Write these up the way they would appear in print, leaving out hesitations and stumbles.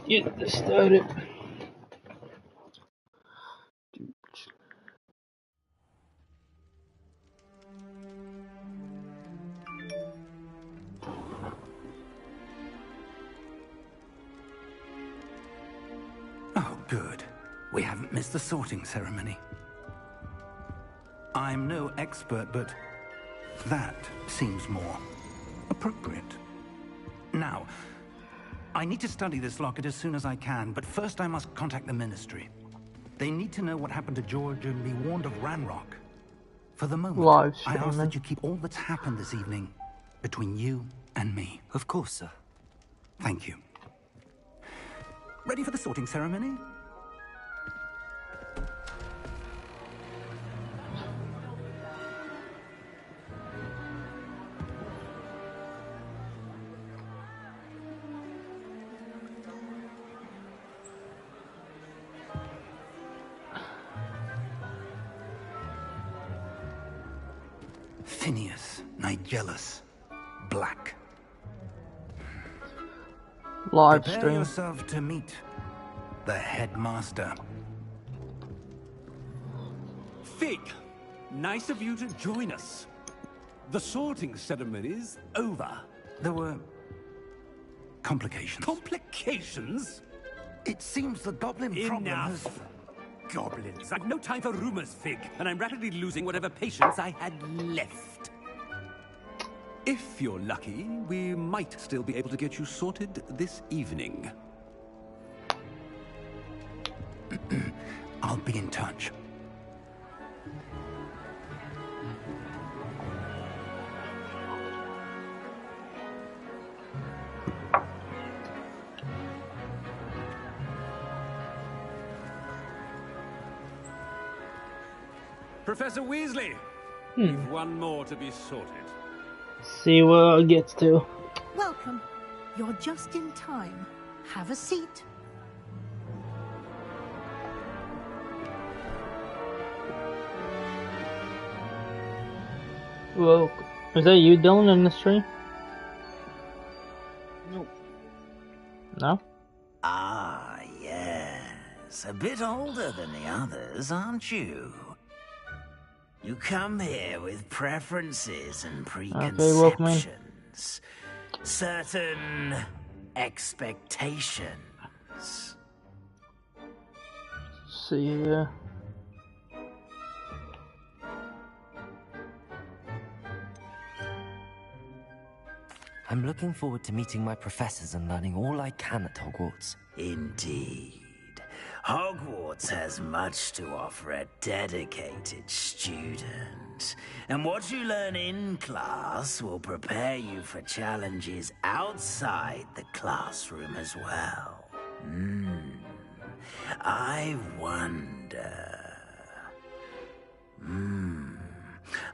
Get this started. Oh, good. We haven't missed the sorting ceremony. I'm no expert, but that seems more appropriate. Now, I need to study this locket as soon as I can, but first I must contact the Ministry. They need to know what happened to George and be warned of Ranrock. For the moment, I ask that you keep all that's happened this evening between you and me. Of course, sir. Thank you. Ready for the sorting ceremony? Phineas, Nigellus, Black. Live Prepare stream. yourself to meet the headmaster. Fig, nice of you to join us. The sorting ceremony's over. There were complications. Complications? It seems the goblin problem has... Enough! Goblins. I've no time for rumors, Fig, and I'm rapidly losing whatever patience I had left. If you're lucky, we might still be able to get you sorted this evening. I'll be in touch. Professor Weasley, we've one more to be sorted. See where it gets to. Welcome. You're just in time. Have a seat. Well, is that you, Dylan, in the stream? No. No? Ah, yes. A bit older than the others, aren't you? You come here with preferences and preconceptions. Certain expectations. See ya. I'm looking forward to meeting my professors and learning all I can at Hogwarts. Indeed. Hogwarts has much to offer a dedicated student. And what you learn in class will prepare you for challenges outside the classroom as well. I wonder...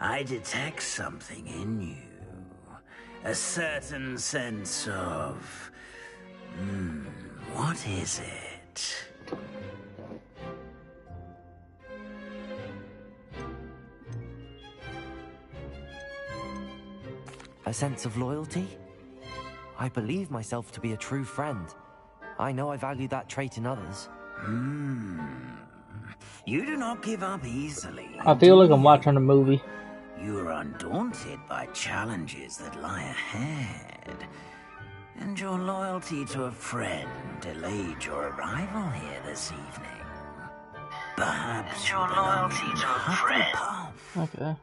I detect something in you. A certain sense of... what is it? A sense of loyalty? I believe myself to be a true friend. I know I value that trait in others. You do not give up easily. I feel like I'm watching a movie. You are undaunted by challenges that lie ahead. And your loyalty to a friend delayed your arrival here this evening. Perhaps your loyalty to a friend. Okay.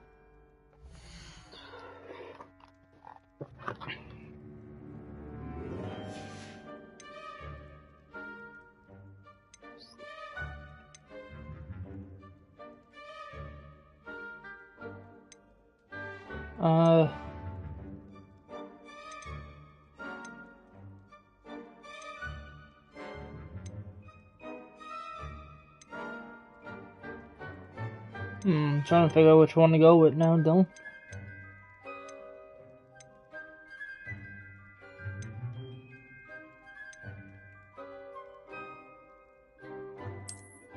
Trying to figure out which one to go with now, Dylan.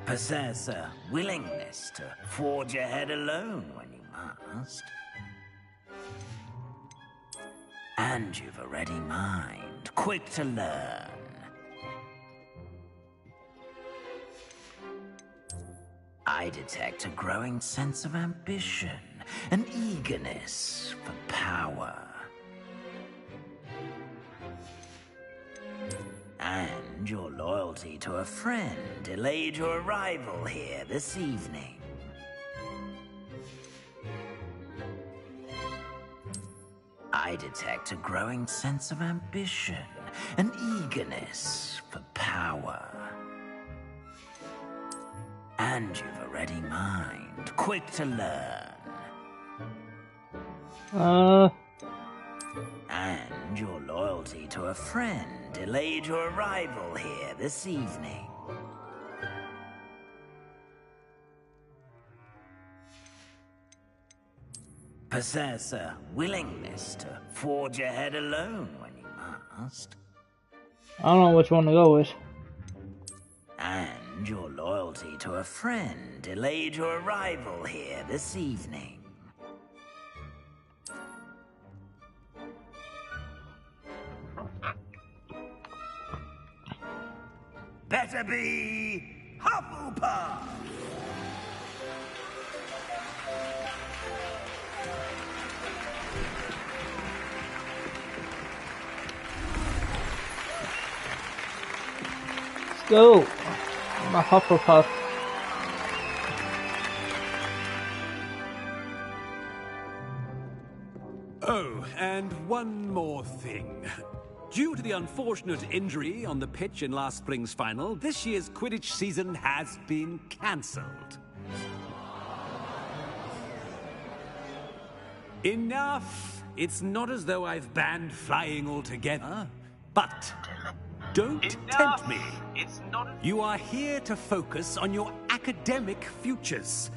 Possess a willingness to forge ahead alone when you must. And you've a ready mind, quick to learn. I detect a growing sense of ambition, an eagerness for power. And your loyalty to a friend delayed your arrival here this evening. I detect a growing sense of ambition, an eagerness for power. And you've a ready mind, quick to learn. And your loyalty to a friend delayed your arrival here this evening. Possess a willingness to forge ahead alone when you must. I don't know which one to go with. And your loyalty to a friend delayed your arrival here this evening. Better be Hufflepuff! Let's go. I'm a Hufflepuff. Oh, and one more thing. Due to the unfortunate injury on the pitch in last spring's final, this year's Quidditch season has been cancelled. Enough! It's not as though I've banned flying altogether, but don't tempt me. You are here to focus on your academic futures.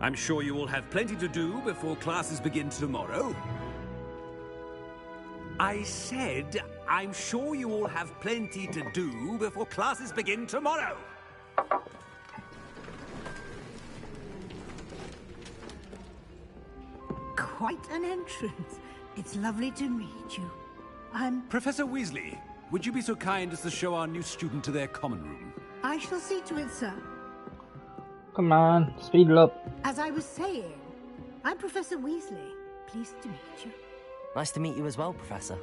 I'm sure you will have plenty to do before classes begin tomorrow. I said, I'm sure you all have plenty to do before classes begin tomorrow. Quite an entrance. It's lovely to meet you. Professor Weasley, would you be so kind as to show our new student to their common room? I shall see to it, sir. Come on, speed it up. As I was saying, I'm Professor Weasley. Pleased to meet you. Nice to meet you as well, Professor.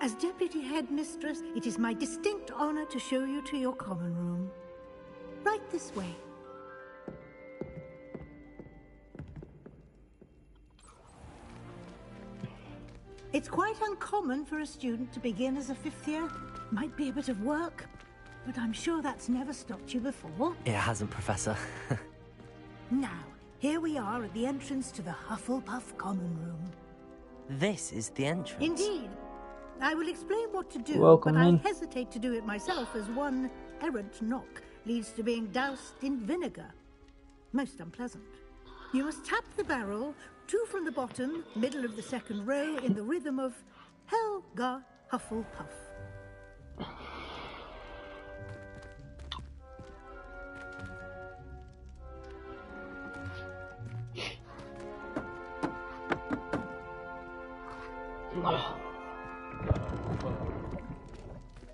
As Deputy Headmistress, it is my distinct honor to show you to your common room. Right this way. It's quite uncommon for a student to begin as a fifth year. Might be a bit of work, but I'm sure that's never stopped you before. It hasn't, Professor. Now, here we are at the entrance to the Hufflepuff common room. This is the entrance. Indeed. I will explain what to do, Welcome but I in. hesitate to do it myself as one errant knock leads to being doused in vinegar. Most unpleasant. You must tap the barrel, 2 from the bottom, middle of the second row, in the rhythm of Helga Hufflepuff.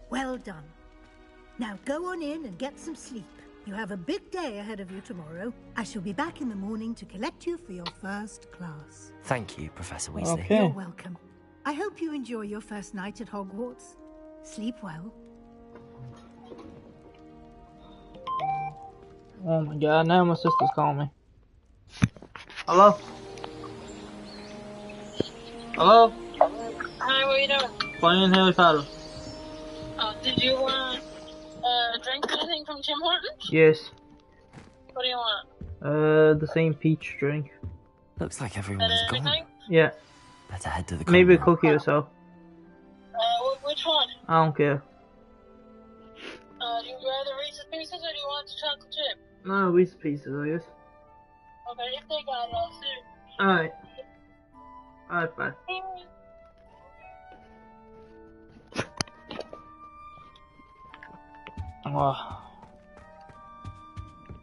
Well done. Now go on in and get some sleep. You have a big day ahead of you tomorrow. I shall be back in the morning to collect you for your first class. Thank you, Professor Weasley. Okay. You're welcome. I hope you enjoy your first night at Hogwarts. Sleep well. Oh my god, now my sister's calling me. Hello? Hello? Hi, what are you doing? Playing Harry Potter. Did you want drink anything from Tim Hortons? Yes. What do you want? The same peach drink. Looks like everyone's gone. Anything? Yeah. Better head to the Maybe a common room. cookie or so. Which one? I don't care. Do you rather Reese's Pieces or do you want the chocolate chip? No, Reese's Pieces, I guess. Okay, if they got it, I'll see. Alright. Alright, bye. Oh.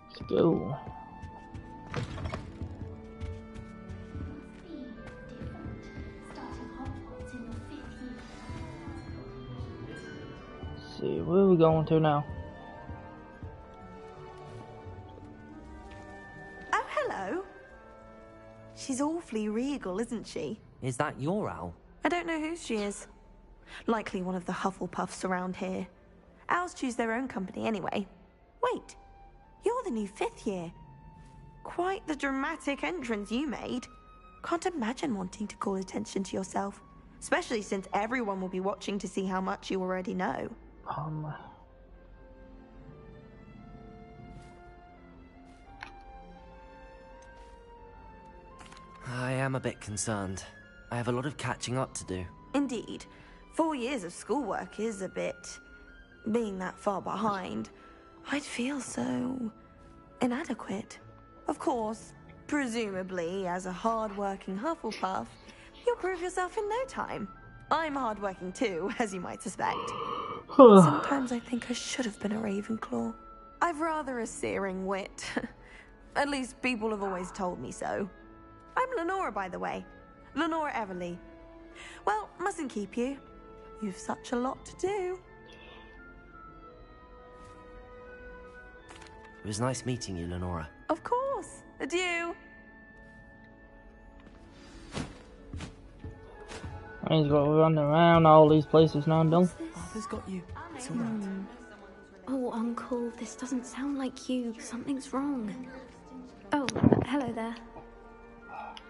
Let's go. Let's see, where are we going to now? Hello. She's awfully regal, isn't she? Is that your owl? I don't know who she is. Likely one of the Hufflepuffs around here. Owls choose their own company anyway. Wait, you're the new 5th year. Quite the dramatic entrance you made. Can't imagine wanting to call attention to yourself, especially since everyone will be watching to see how much you already know. I am a bit concerned. I have a lot of catching up to do. Indeed. 4 years of schoolwork is a bit... Being that far behind, I'd feel so... inadequate. Of course, presumably, as a hard-working Hufflepuff, you'll prove yourself in no time. I'm hard-working too, as you might suspect. Sometimes I think I should have been a Ravenclaw. I've rather a searing wit. At least people have always told me so. I'm Lenora, by the way. Lenora Everly. Well, mustn't keep you. You've such a lot to do. It was nice meeting you, Lenora. Of course. Adieu. He's got running around all these places now, don't he? Arthur's got you. It's all right. Oh, Uncle, this doesn't sound like you. Something's wrong. Oh, hello there.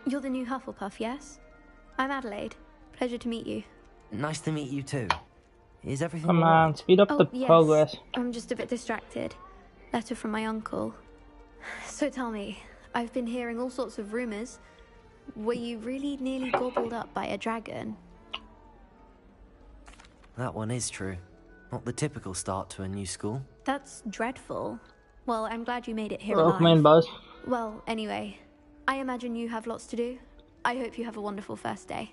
You're the new Hufflepuff, yes? I'm Adelaide. Pleasure to meet you. Nice to meet you too. Is everything Come all on, right? speed up the Yes. progress. I'm just a bit distracted. Letter from my uncle. So tell me, I've been hearing all sorts of rumors. Were you really nearly gobbled up by a dragon? That one is true. Not the typical start to a new school. That's dreadful. Well, I'm glad you made it here Welcome in, alive. boss. Well, anyway, I imagine you have lots to do. I hope you have a wonderful first day.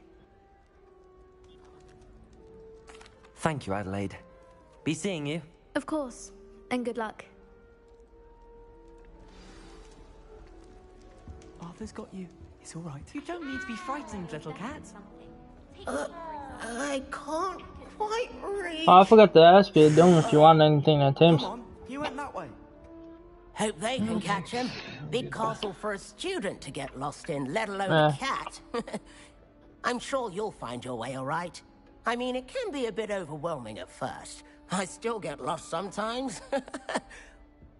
Thank you, Adelaide. Be seeing you. Of course, and good luck. Arthur's got you. It's all right. You don't need to be frightened, little cat. I can't quite reach. Oh, I forgot to ask you, don't you want anything at Tim's? Come on, you went that way. Hope they can catch him. Big castle for a student to get lost in, let alone Yeah. a cat. I'm sure you'll find your way all right. I mean, it can be a bit overwhelming at first. I still get lost sometimes.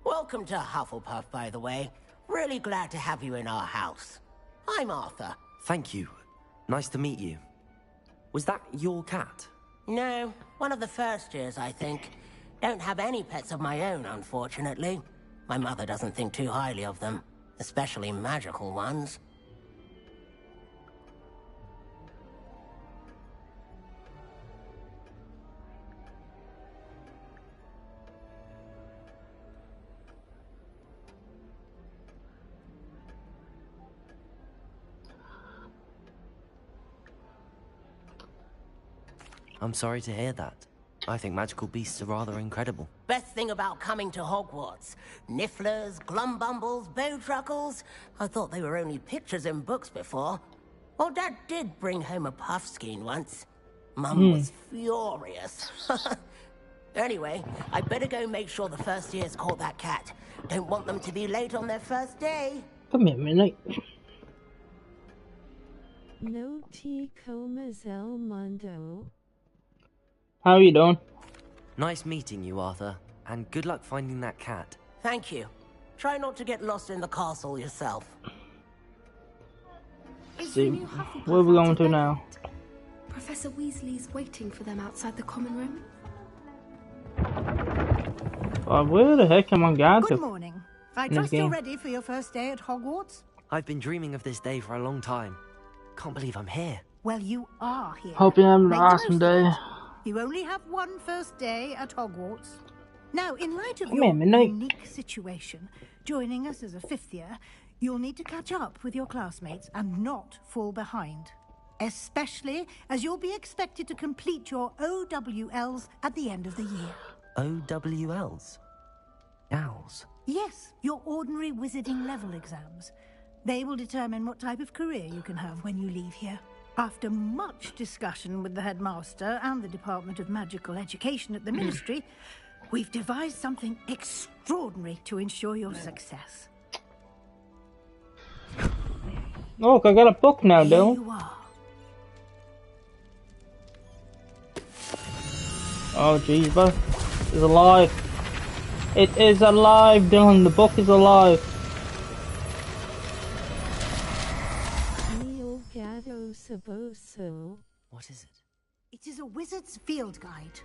Welcome to Hufflepuff, by the way. Really glad to have you in our house. I'm Arthur. Thank you. Nice to meet you. Was that your cat? No, one of the first years, I think. Don't have any pets of my own, unfortunately. My mother doesn't think too highly of them, especially magical ones. I'm sorry to hear that. I think magical beasts are rather incredible. Best thing about coming to Hogwarts. Nifflers, glumbumbles, bowtruckles. I thought they were only pictures in books before. Well, Dad did bring home a puffskein once. Mum was furious. Anyway, I'd better go make sure the first years caught that cat. Don't want them to be late on their first day. Come here, Midnight. No te comes el mundo. How are you doing? Nice meeting you, Arthur. And good luck finding that cat. Thank you. Try not to get lost in the castle yourself. See, where are we going to now? Professor Weasley's waiting for them outside the common room. Where the heck am I going Good to? morning. I In this trust you're game. ready for your first day at Hogwarts? I've been dreaming of this day for a long time. Can't believe I'm here. Well, you are here. Hope you're having an Make the awesome most of day. it. You only have one first day at Hogwarts. Now, in light of Come your here, Midnight. unique situation, joining us as a 5th year, you'll need to catch up with your classmates and not fall behind. Especially as you'll be expected to complete your OWLs at the end of the year. OWLs? Owls? Yes, your ordinary wizarding level exams. They will determine what type of career you can have when you leave here. After much discussion with the headmaster and the Department of Magical Education at the Ministry, we've devised something extraordinary to ensure your success. Look, I got a book now, Here Dylan. you are. Oh, jeez, bro. It's alive. It is alive, Dylan. The book is alive. What is it? It is a wizard's field guide.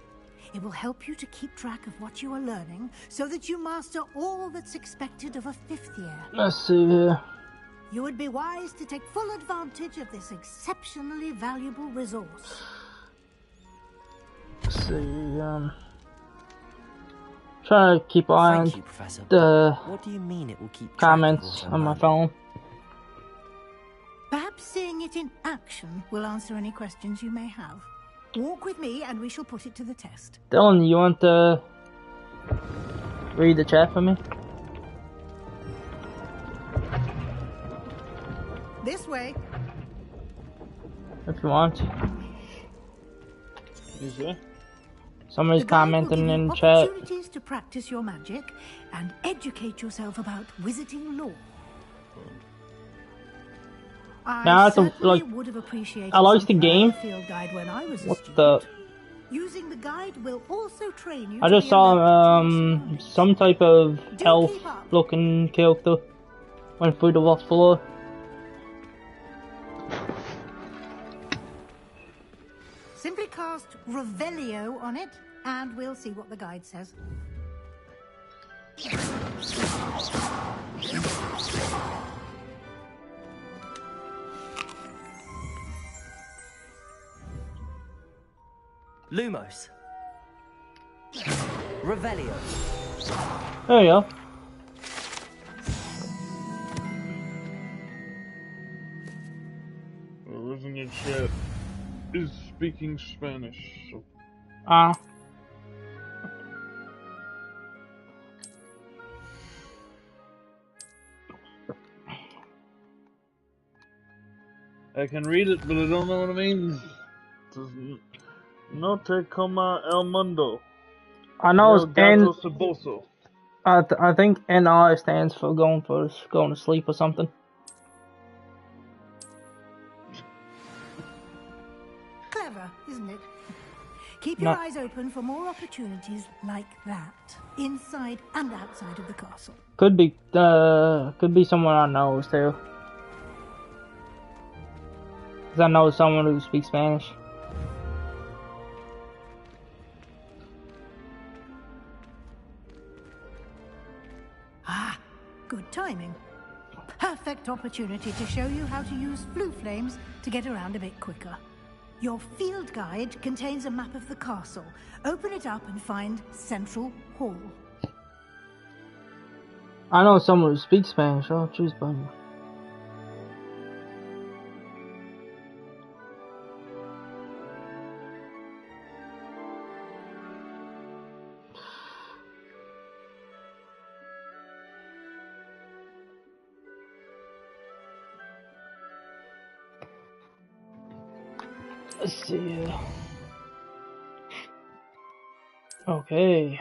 It will help you to keep track of what you are learning so that you master all that's expected of a 5th year. Let's see here. You would be wise to take full advantage of this exceptionally valuable resource. Let's see, try to keep an eye on Thank you, Professor. the What do you mean it will keep track of comments what I'm on my learning? phone. Perhaps seeing it in action will answer any questions you may have. Walk with me and we shall put it to the test. Dylan, you want to read the chat for me? This way. If you want. Is it? Somebody's The guide will commenting give you in chat. opportunities to practice your magic and educate yourself about wizarding lore. Now, I that's a, certainly like, would have appreciated I like the something game. like a field guide when I was a What student. the? Using the guide will also train you I to just be saw alert to your surroundings. some type of Do elf keep up. looking character went through the floor. Simply cast Revelio on it, and we'll see what the guide says. Lumos. Revelio. There you go. Well, isn't your chat is speaking Spanish, so I can read it, but I don't know what it means. No te coma el mundo. I know El it's N. gato ceboso. I think NR stands for going to sleep or something. Clever, isn't it? Keep your eyes open for more opportunities like that, inside and outside of the castle. Could be someone I know too. 'Cause I know someone who speaks Spanish. Ah, good timing. Perfect opportunity to show you how to use flue flames to get around a bit quicker. Your field guide contains a map of the castle. Open it up and find Central Hall. I know someone who speaks Spanish. Oh, jeez, buddy. Let's see. Okay.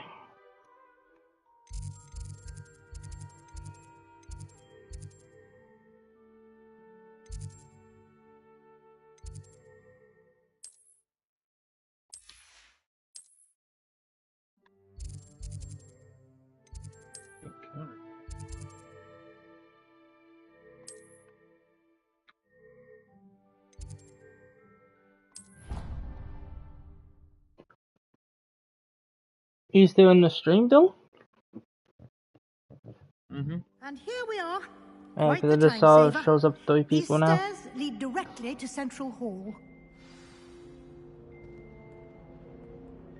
He's doing the stream, though? Mm-hmm. And here we are. Yeah, Quite because the I just saw time it saver. shows up 3 These people now. stairs lead directly to Central Hall.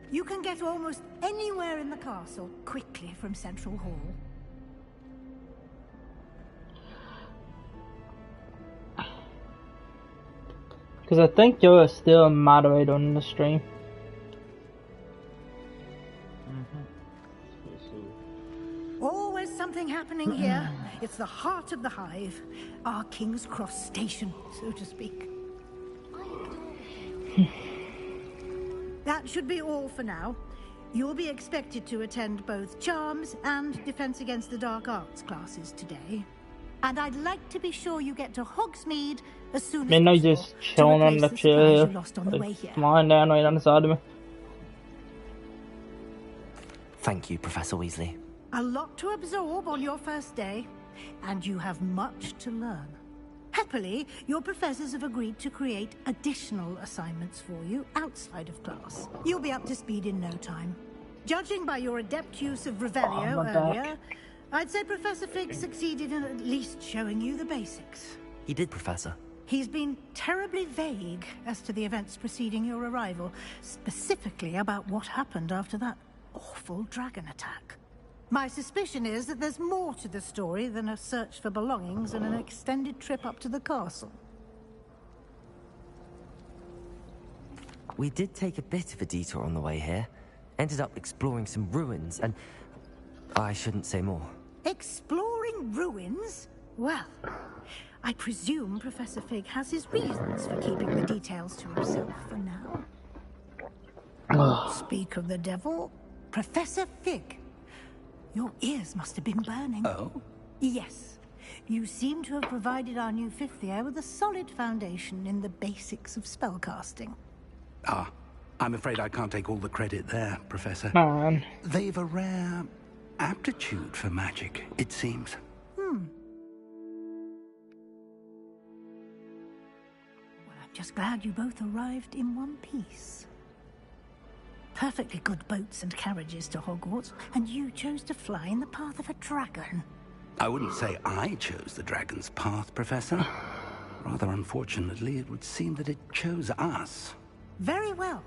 You can get almost anywhere in the castle quickly from Central Hall. Because I think you're still a moderator on the stream. Always something happening here. It's the heart of the hive. Our King's Cross station, so to speak. That should be all for now. You'll be expected to attend both Charms and Defense Against the Dark Arts classes today. And I'd like to be sure you get to Hogsmeade as soon as Midnight possible just chilling to on replace the the chair supplies here. you lost on the way here. Lying down right on the side of me. Thank you, Professor Weasley. A lot to absorb on your first day, and you have much to learn. Happily, your professors have agreed to create additional assignments for you outside of class. You'll be up to speed in no time. Judging by your adept use of Revelio earlier, I'd say Professor Fig succeeded in at least showing you the basics. He did, Professor. He's been terribly vague as to the events preceding your arrival, specifically about what happened after that awful dragon attack. My suspicion is that there's more to the story than a search for belongings and an extended trip up to the castle. We did take a bit of a detour on the way here. Ended up exploring some ruins, and I shouldn't say more. Exploring ruins? Well, I presume Professor Fig has his reasons for keeping the details to himself for now. Speak of the devil, Professor Fig. Your ears must have been burning. Oh? Yes. You seem to have provided our new fifth year with a solid foundation in the basics of spellcasting. Ah, I'm afraid I can't take all the credit there, Professor. Man. They've a rare aptitude for magic, it seems. Well, I'm just glad you both arrived in one piece. Perfectly good boats and carriages to Hogwarts, and you chose to fly in the path of a dragon. I wouldn't say I chose the dragon's path, Professor. Rather unfortunately, it would seem that it chose us. Very well.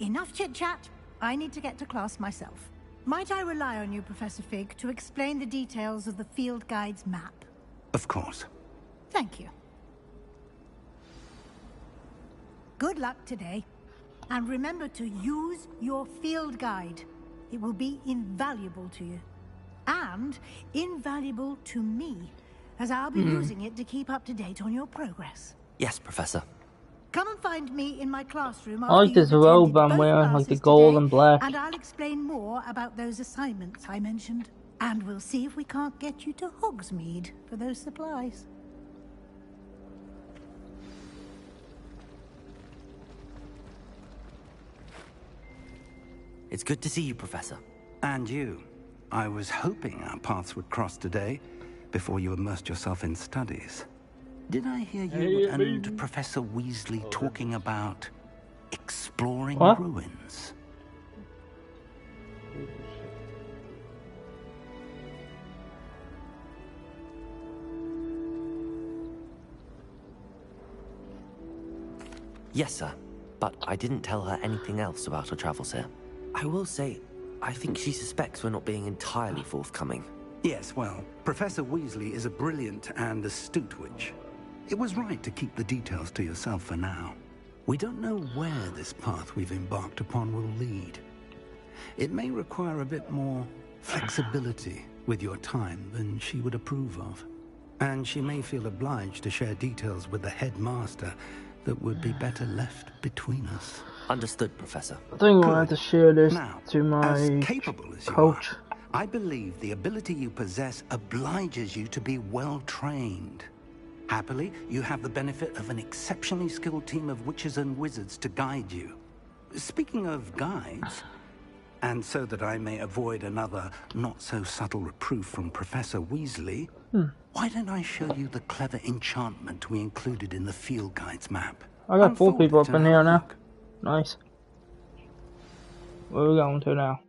Enough chit-chat. I need to get to class myself. Might I rely on you, Professor Fig, to explain the details of the field guide's map? Of course. Thank you. Good luck today. And remember to use your field guide. It will be invaluable to you. And invaluable to me, as I'll be using it to keep up to date on your progress. Yes, Professor. Come and find me in my classroom. I like this robe I'm wearing, like the gold and black. And I'll explain more about those assignments I mentioned. And we'll see if we can't get you to Hogsmeade for those supplies. It's good to see you, Professor. And you. I was hoping our paths would cross today, before you immersed yourself in studies. Did I hear you and Professor Weasley talking about exploring ruins? Yes, sir. But I didn't tell her anything else about her travels here. I will say, I think she suspects we're not being entirely forthcoming. Yes, well, Professor Weasley is a brilliant and astute witch. It was right to keep the details to yourself for now. We don't know where this path we've embarked upon will lead. It may require a bit more flexibility with your time than she would approve of. And she may feel obliged to share details with the headmaster that would be better left between us. Understood, Professor. I think I have to share this now, to my as capable as you coach. are, I believe the ability you possess obliges you to be well trained. Happily, you have the benefit of an exceptionally skilled team of witches and wizards to guide you. Speaking of guides, and so that I may avoid another not-so-subtle reproof from Professor Weasley, why don't I show you the clever enchantment we included in the field guide's map? I got 4 Unfold people it up and in have here a now. look. Nice. Where are we going to now?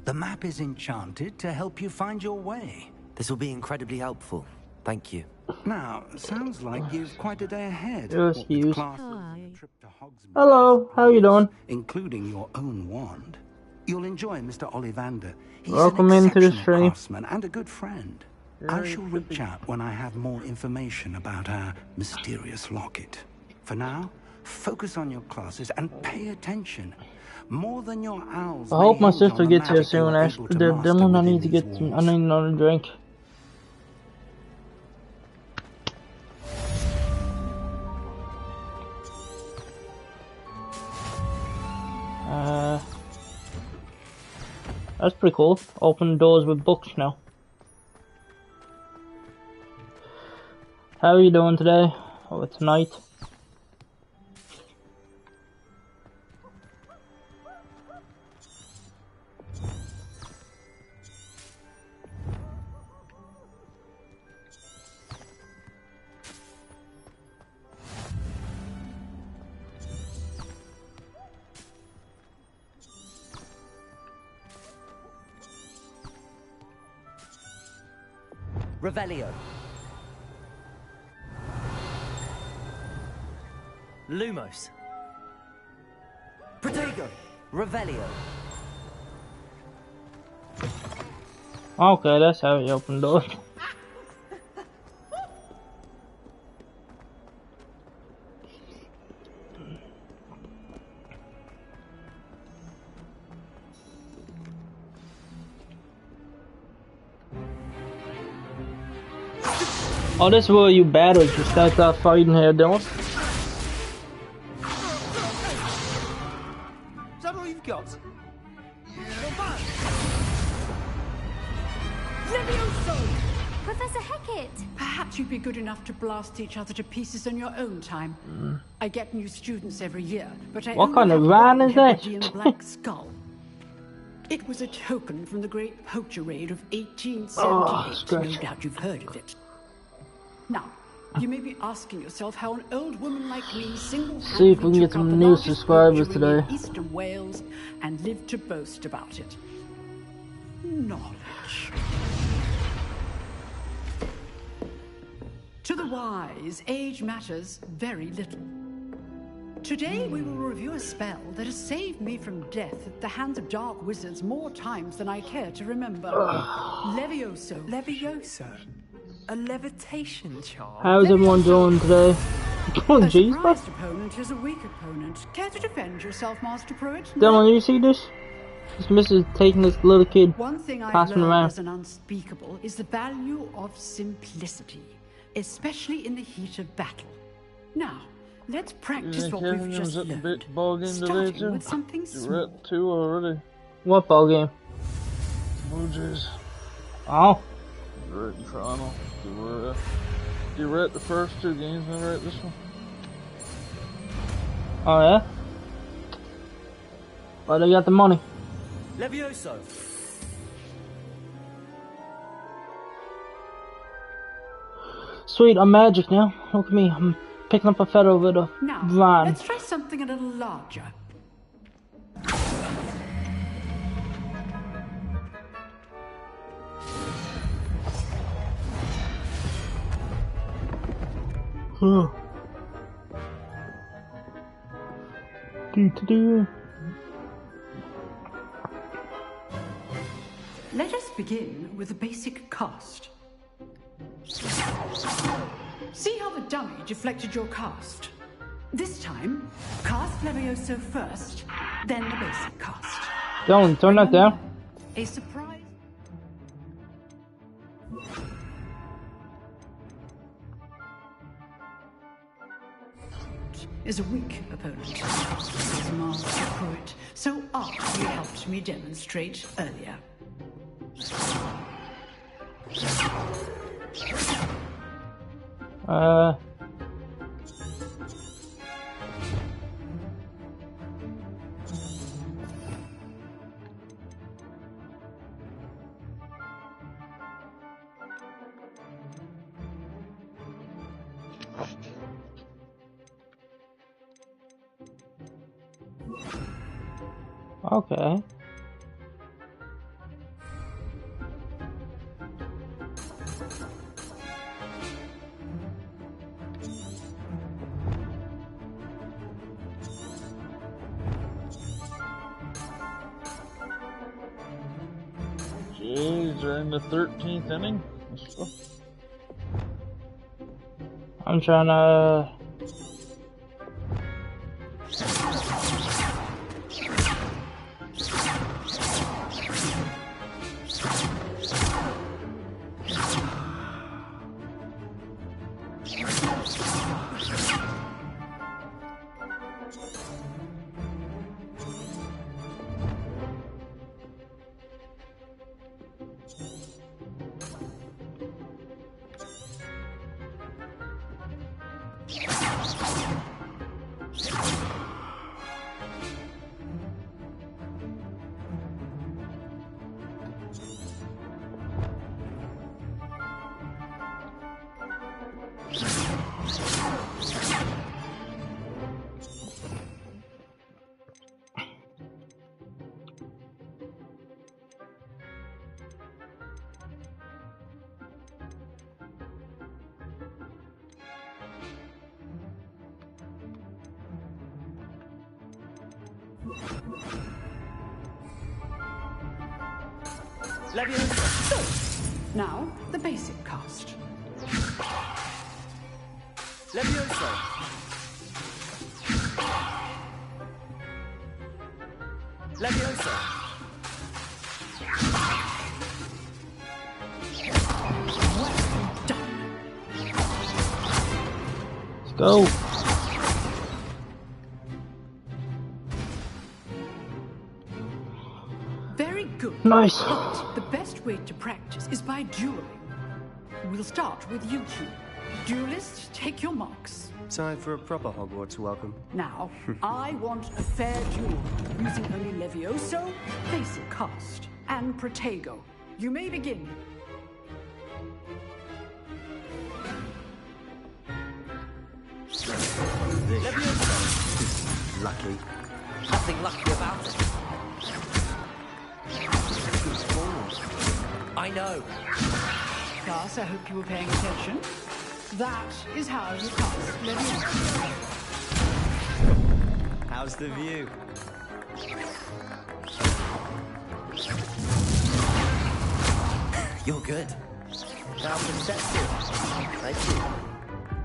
The map is enchanted to help you find your way. This will be incredibly helpful. Thank you. Now, sounds like you've quite a day ahead. Yes, What with Hughes. classes and a trip to Hogsmeade, Hello, how you doing? including your own wand. You'll enjoy Mr. Ollivander. He's Welcome an into the exceptional stream. craftsman and a good friend. I shall reach out when I have more information about our mysterious locket. For now, focus on your classes and pay attention. More than your owls. I hope may my hinge on sister the gets here magic you soon. are Ash, able to Dylan, master I within need to these get some. I walls. need another drink. That's pretty cool. Open doors with books now. How are you doing today? Oh, it's night. Revelio. Lumos. Protego. Revelio. Okay, that's how you open doors. Oh, this is where you battle. You start fighting here, don't? Is that all you've got? Professor Hecat! Perhaps you'd be good enough to blast each other to pieces on your own time. I get new students every year, but I What only kind of have van one is that? Hebridean black skull. It was a token from the great poacher raid of 1878. No doubt you've heard of it. Now, you may be asking yourself how an old woman like me single-handedly See if we can get took out some the new largest subscribers poacher raid today. in Eastern Wales and lived to boast about it. Knowledge. To the wise, age matters very little. Today we will review a spell that has saved me from death at the hands of dark wizards more times than I care to remember. Levioso. Levioso? A levitation charm? How's everyone doing today? Oh, A jeez, surprised opponent is a weak opponent. Care to defend yourself, Master Pruitt? Dylan, you see this? This missus taking this little kid, One thing I've passing learned around. as an unspeakable is the value of simplicity, especially in the heat of battle. Now, let's practice what we've just learned, starting with something small. You're at 2 already. What ball game? Blue Jays. Oh. You're at Toronto. You were at the first 2 games, never at this one. Oh yeah? Well, they got the money. Levioso. Sweet, I'm magic now. Look at me, I'm picking up a feather with a Now, van. let's try something a little larger. Do. Let us begin with the basic cast. See how the dummy deflected your cast? This time, cast Levioso first, then the basic cast. Don't turn that down. A surprise. Is a weak opponent. As Master Pruitt so artfully helped me demonstrate earlier. Okay. Jeez, they're in the 13th inning. Let's go. I'm trying to... Leviosa. Now, the basic cast. Leviosa. Leviosa. Well done. Let's go. Very good. Nice. But the best way to practice is by dueling. We'll start with you two. Duelists, take your marks. Time for a proper Hogwarts welcome. Now, I want a fair duel, using only Levioso, basic cast, and Protego. You may begin. Leviosa. Lucky. Nothing lucky about it. I know. Class, I hope you were paying attention. That is how you cast Leviosa. How's the view? You're good. Now perceptive. Thank you.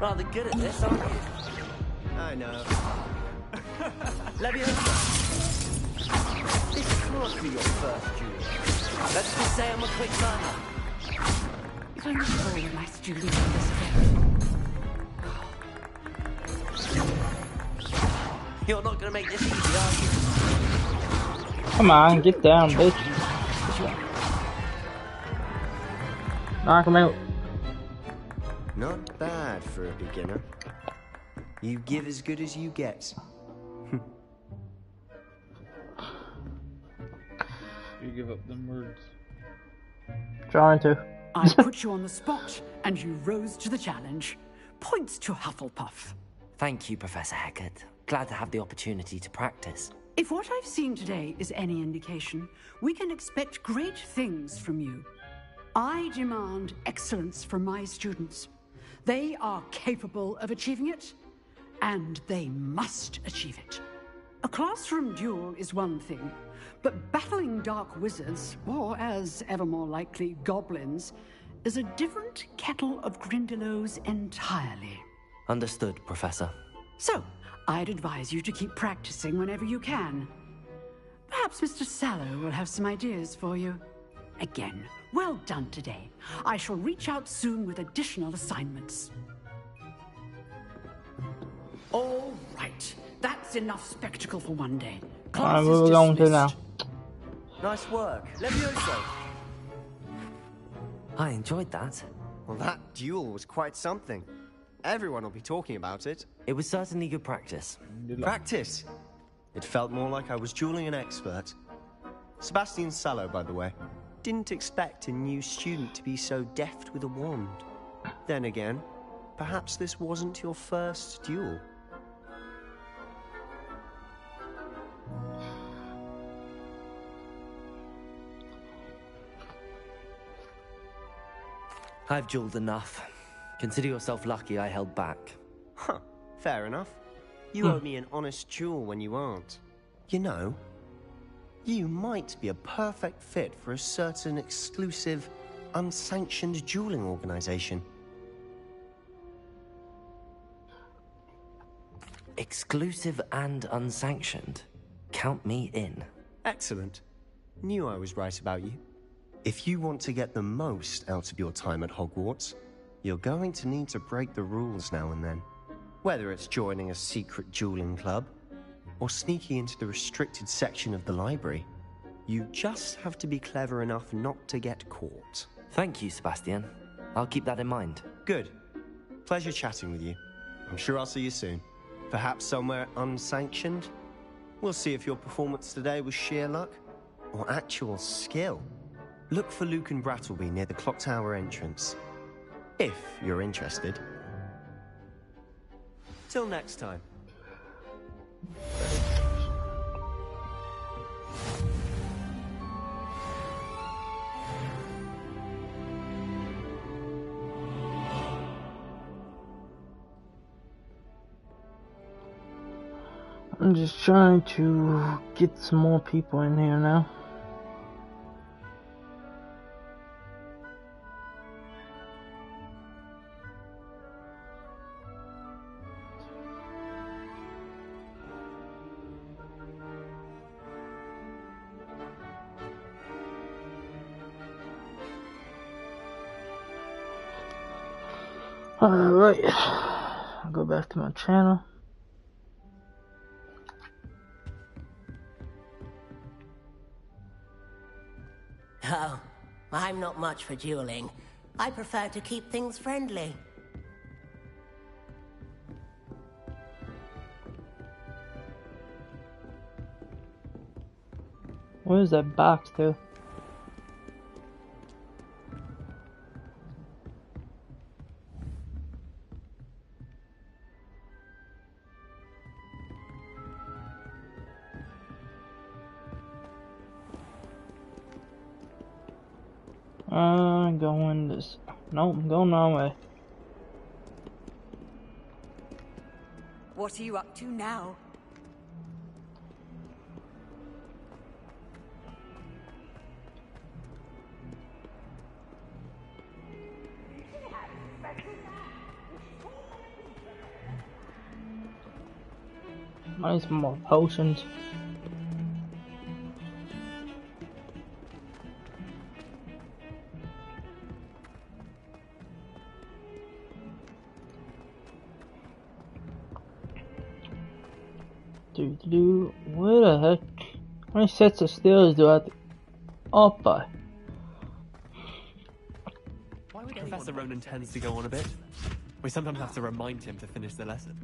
Rather good at this, aren't you? I know. Leviosa. This can't be your first duel. Let's just say I'm a quick learner. If I recall a nice duel in this affair. You're not gonna make this easy, are you? Come on, get down, bitch. Knock him out. Not bad for a beginner. You give as good as you get. You give up them words. Trying to. I put you on the spot, and you rose to the challenge. Points to Hufflepuff. Thank you, Professor Hecat. Glad to have the opportunity to practice. If what I've seen today is any indication, we can expect great things from you. I demand excellence from my students. They are capable of achieving it, and they must achieve it. A classroom duel is one thing, but battling dark wizards, or as ever more likely, goblins, is a different kettle of Grindylows entirely. Understood, Professor. So, I'd advise you to keep practicing whenever you can. Perhaps Mr. Sallow will have some ideas for you. Again, well done today. I shall reach out soon with additional assignments. All right, that's enough spectacle for one day. Class is We're going to now. dismissed. Nice work. Levioso. I enjoyed that. Well, that duel was quite something. Everyone will be talking about it. It was certainly good practice. Practice? It felt more like I was dueling an expert. Sebastian Sallow, by the way. Didn't expect a new student to be so deft with a wand. Then again, perhaps this wasn't your first duel. I've dueled enough. Consider yourself lucky I held back. Huh, fair enough. You owe me an honest duel when you aren't. You know, you might be a perfect fit for a certain exclusive, unsanctioned dueling organization. Exclusive and unsanctioned. Count me in. Excellent. Knew I was right about you. If you want to get the most out of your time at Hogwarts, you're going to need to break the rules now and then. Whether it's joining a secret dueling club, or sneaking into the restricted section of the library, you just have to be clever enough not to get caught. Thank you, Sebastian. I'll keep that in mind. Good. Pleasure chatting with you. I'm sure I'll see you soon. Perhaps somewhere unsanctioned? We'll see if your performance today was sheer luck, or actual skill. Look for Luke and Brattleby near the clock tower entrance. If you're interested. Till next time. I'm just trying to get some more people in here now. Alright, I'll go back to my channel. Oh, I'm not much for dueling. I prefer to keep things friendly. Where's that box to? I'm going this. Nope, I'm going the wrong way. What are you up to now? I need some more potions. Where the heck? How many sets of stairs do I have to up by? Professor Ronan tends to go on a bit. We sometimes have to remind him to finish the lesson.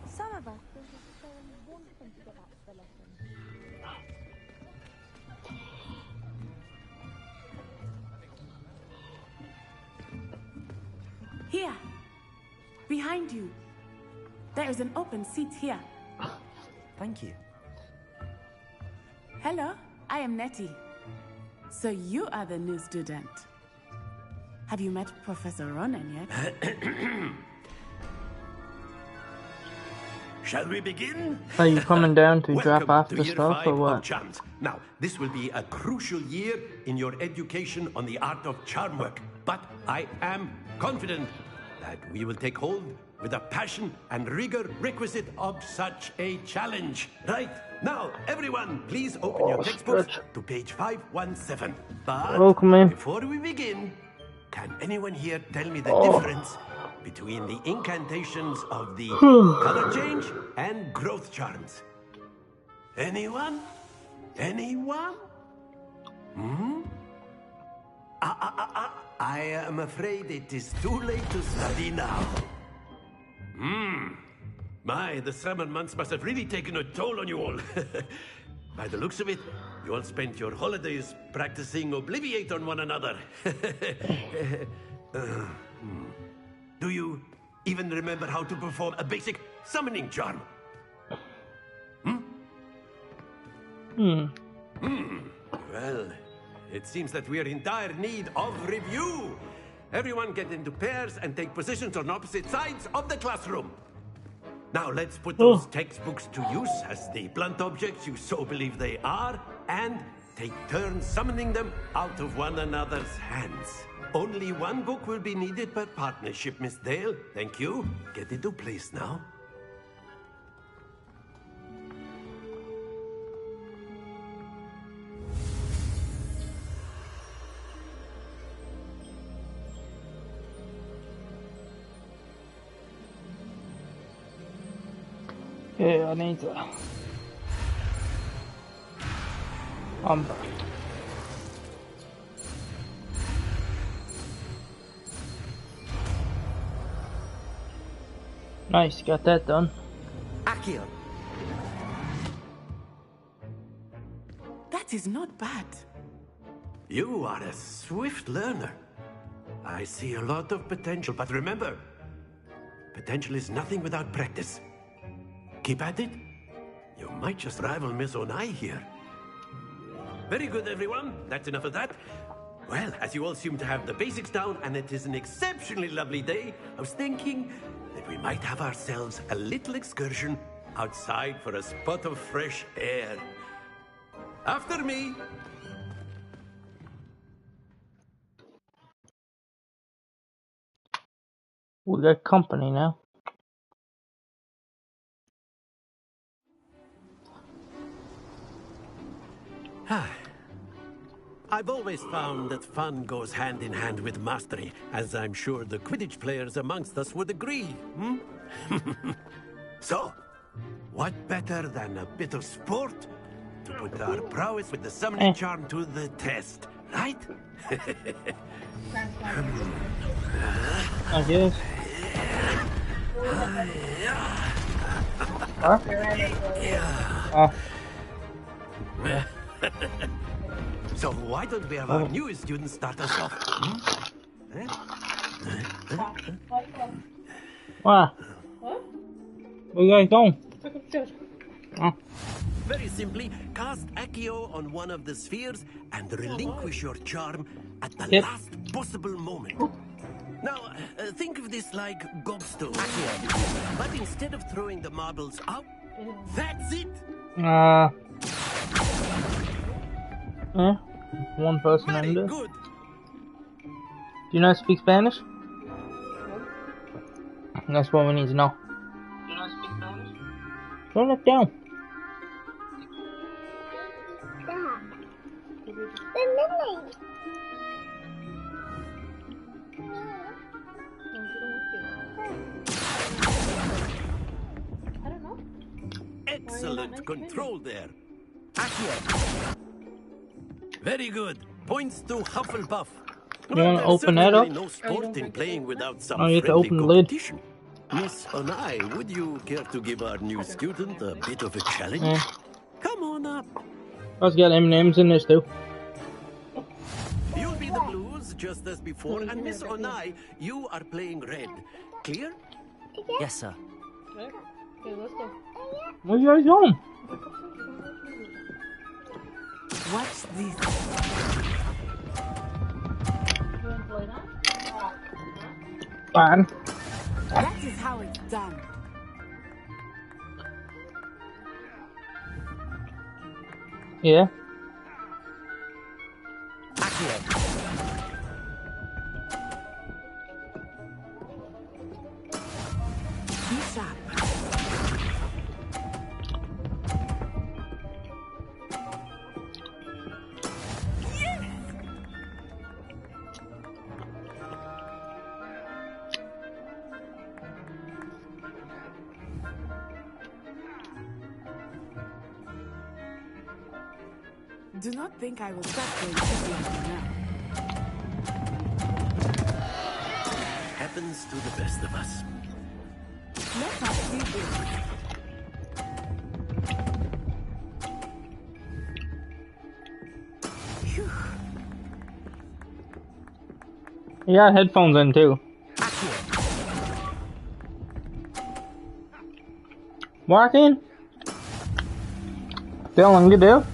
Some of us don't necessarily want them to go back to the lesson. Here, behind you. There is an open seat here. Thank you. Hello, I am Nettie. So you are the new student. Have you met Professor Ronan yet? Shall we begin? Are you coming down to drop off to the year stuff 5 or what? of charms. Now, this will be a crucial year in your education on the art of charm work. But I am confident that we will take hold with the passion and rigor requisite of such a challenge. Right, now, everyone, please open your textbooks to page 517. But before we begin, can anyone here tell me the difference between the incantations of the color change and growth charms? Anyone? Anyone? I am afraid it is too late to study now. My, the summer months must have really taken a toll on you all. By the looks of it, you all spent your holidays practicing Obliviate on one another. Do you even remember how to perform a basic summoning charm? Well, it seems that we are in dire need of review. Everyone get into pairs and take positions on opposite sides of the classroom. Now let's put those textbooks to use as the blunt objects you so believe they are, and take turns summoning them out of one another's hands. Only one book will be needed per partnership, Miss Dale. Thank you. Get into place now. Yeah, I need to. Nice, got that done. Accio. That is not bad. You are a swift learner. I see a lot of potential, but remember, potential is nothing without practice. Keep at it. You might just rival Miss Onai here. Very good, everyone. That's enough of that. Well, as you all seem to have the basics down, and it is an exceptionally lovely day, I was thinking that we might have ourselves a little excursion outside for a spot of fresh air. After me. We got company now. I've always found that fun goes hand in hand with mastery, as I'm sure the Quidditch players amongst us would agree. So, what better than a bit of sport to put our prowess with the summoning charm to the test, right? I guess. Huh? Yeah. So why don't we have our newest student start us off? What? Where you guys going? Very simply, cast Accio on one of the spheres and relinquish your charm at the last possible moment. Now, think of this like gobstone. But instead of throwing the marbles out, that's it! Yeah. One person under. Good. Do you know how to speak Spanish? That's what we need to know. Do you know how to speak Spanish? Turn it down. Excellent control there. Very good. Points to Hufflepuff. You want to open that up? No sport in playing without some Oh, you have to friendly open the lid. competition. Miss Onai, would you care to give our new student a bit of a challenge? Yeah. Come on up. Let's get M&M's in this too. You'll be the blues just as before, and Miss Onai, you are playing red. Clear? Yes, sir. Okay, let's go. Where you guys going? Watch this. Fine. That is how it's done. Yeah. Be sharp. Do not think I will stop going quickly now. Happens to the best of us. Let us see this. Phew. You got headphones in too. Walk in. Dylan, good deal.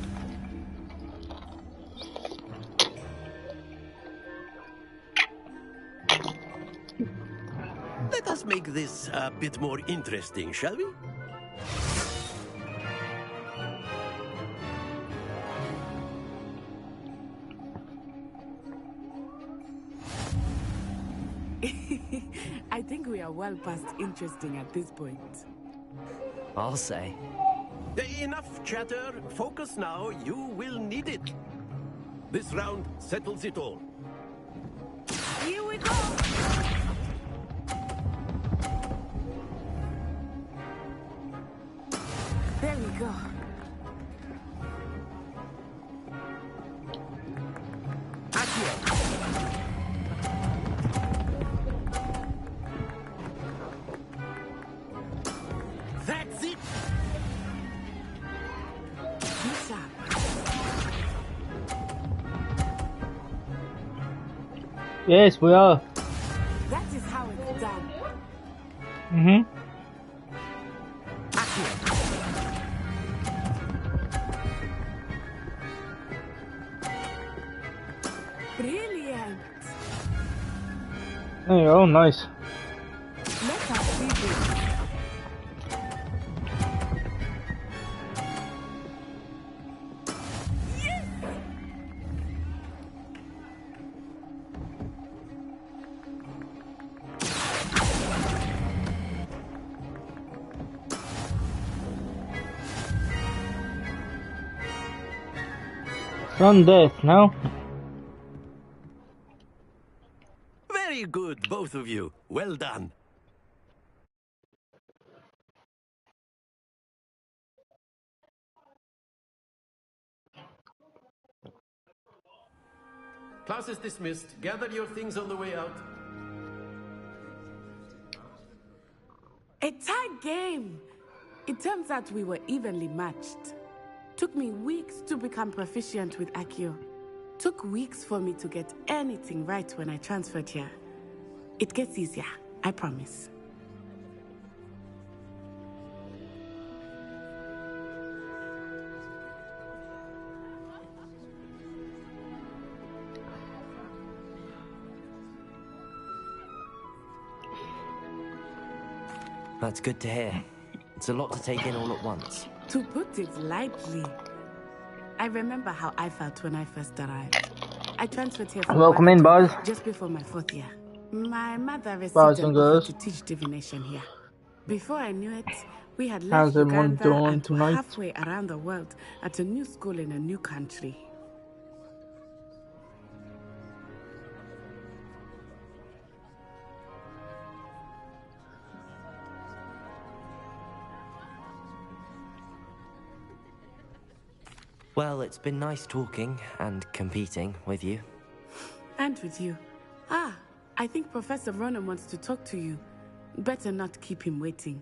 Let us make this a bit more interesting, shall we? I think we are well past interesting at this point. I'll say. Enough chatter. Focus now. You will need it. This round settles it all. Here we go! There we go. That's it. Be sharp. Yes, we are. That is how it's done. Mm-hmm. Brilliant. There you go, nice. Let us see this. From this, no? Very good, both of you. Well done. Class is dismissed. Gather your things on the way out. A tight game. It turns out we were evenly matched. Took me weeks to become proficient with Accio. Took weeks for me to get anything right when I transferred here. It gets easier, I promise. That's good to hear. It's a lot to take in all at once. To put it lightly, I remember how I felt when I first arrived. I transferred here from Welcome in, boys. just before my 4th year. My mother Boys received and an offer girls. to teach divination here. Before I knew it, we had How's left everyone Uganda doing and were tonight? halfway around the world at a new school in a new country. Well, it's been nice talking and competing with you. And with you. Ah, I think Professor Ronan wants to talk to you. Better not keep him waiting.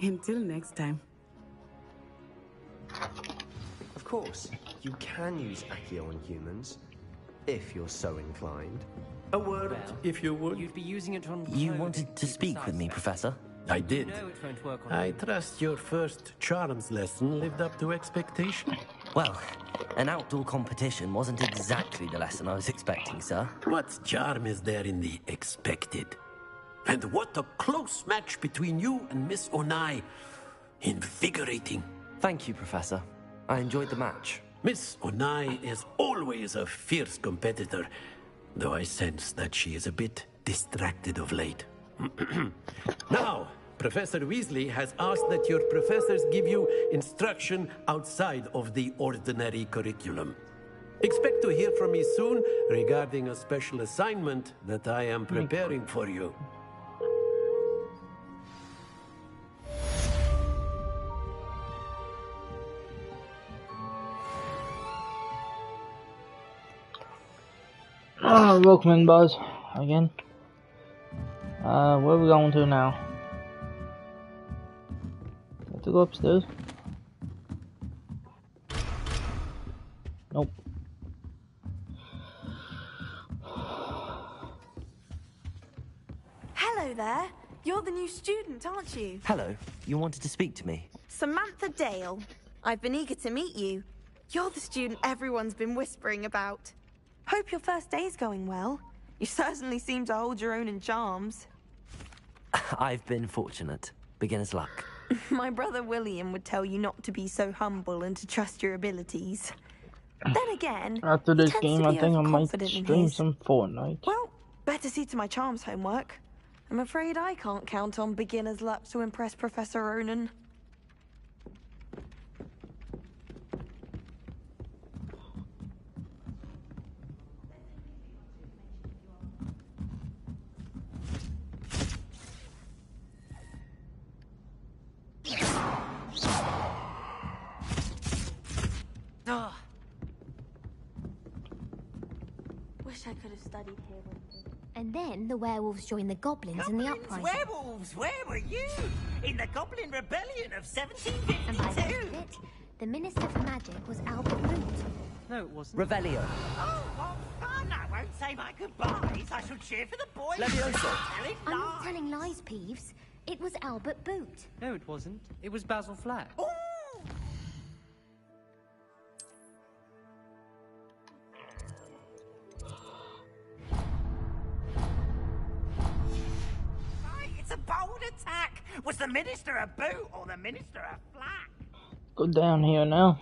Until next time. Of course, you can use Accio on humans, if you're so inclined. A word, if you would. You'd be using it on... You wanted to speak with me, Professor? I did. No, it won't work on I trust your first charms lesson lived up to expectation. Well, an outdoor competition wasn't exactly the lesson I was expecting, sir. What charm is there in the expected? And what a close match between you and Miss Onai. Invigorating. Thank you, Professor. I enjoyed the match. Miss Onai is always a fierce competitor, though I sense that she is a bit distracted of late. Now, Professor Weasley has asked that your professors give you instruction outside of the ordinary curriculum. Expect to hear from me soon regarding a special assignment that I am preparing for you. Welcome in, boys. Again. Where are we going to now? Have to go upstairs? Nope. Hello there. You're the new student, aren't you? Hello. You wanted to speak to me? Samantha Dale. I've been eager to meet you. You're the student everyone's been whispering about. Hope your first day's going well. You certainly seem to hold your own in charms. I've been fortunate. Beginner's luck. My brother William would tell you not to be so humble and to trust your abilities. Then again, After he this tends game, to I be think I might overconfident in stream his. some Fortnite. Well, better see to my charms homework. I'm afraid I can't count on beginner's luck to impress Professor Ronan. Ugh. Wish I could have studied here. And then the werewolves joined the goblins in the uprising. Werewolves, where were you? In the Goblin Rebellion of 1752? And by the end of it, the Minister for Magic was Albert Root. No, it wasn't. Revelio. Oh, what fun! I won't say my goodbyes. I shall cheer for the boys. Levioso. I'm not telling lies, Peeves. It was Albert Boot. No, it wasn't. It was Basil Flack. Ooh. It's a bold attack. Was the Minister a boot or the Minister a flack? Go down here now.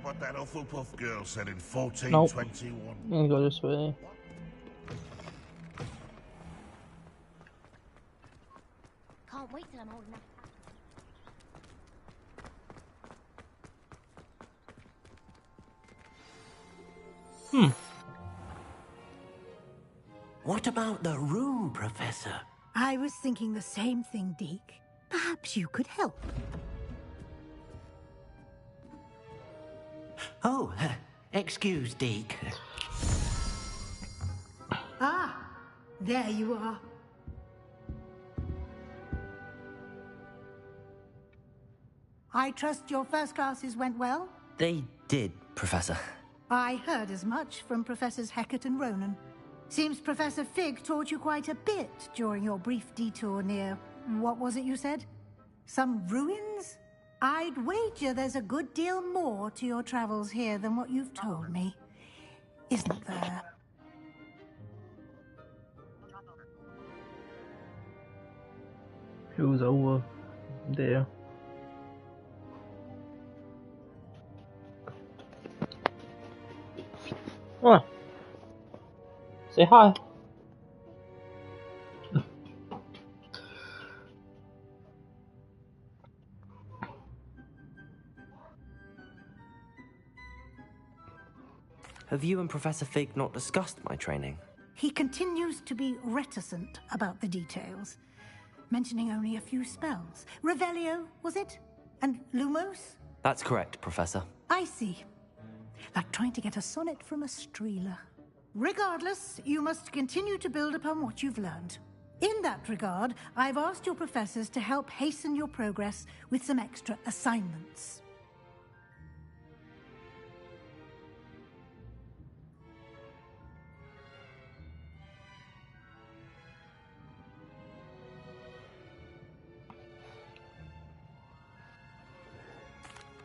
what that Hufflepuff girl said in Nope. 1421. I'm gonna go this way. Can't wait till I'm old enough. What about the room, Professor? I was thinking the same thing, Deke. Perhaps you could help. Oh, excuse, Deke. Ah, there you are. I trust your first classes went well? They did, Professor. I heard as much from Professors Hecat and Ronan. Seems Professor Fig taught you quite a bit during your brief detour near... what was it you said? Some ruins? I'd wager there's a good deal more to your travels here than what you've told me. Isn't there? Who's over there? Oh. Say hi. Have you and Professor Fig not discussed my training? He continues to be reticent about the details, mentioning only a few spells. Revelio, was it? And Lumos? That's correct, Professor. I see. Like trying to get a sonnet from a streeler. Regardless, you must continue to build upon what you've learned. In that regard, I've asked your professors to help hasten your progress with some extra assignments.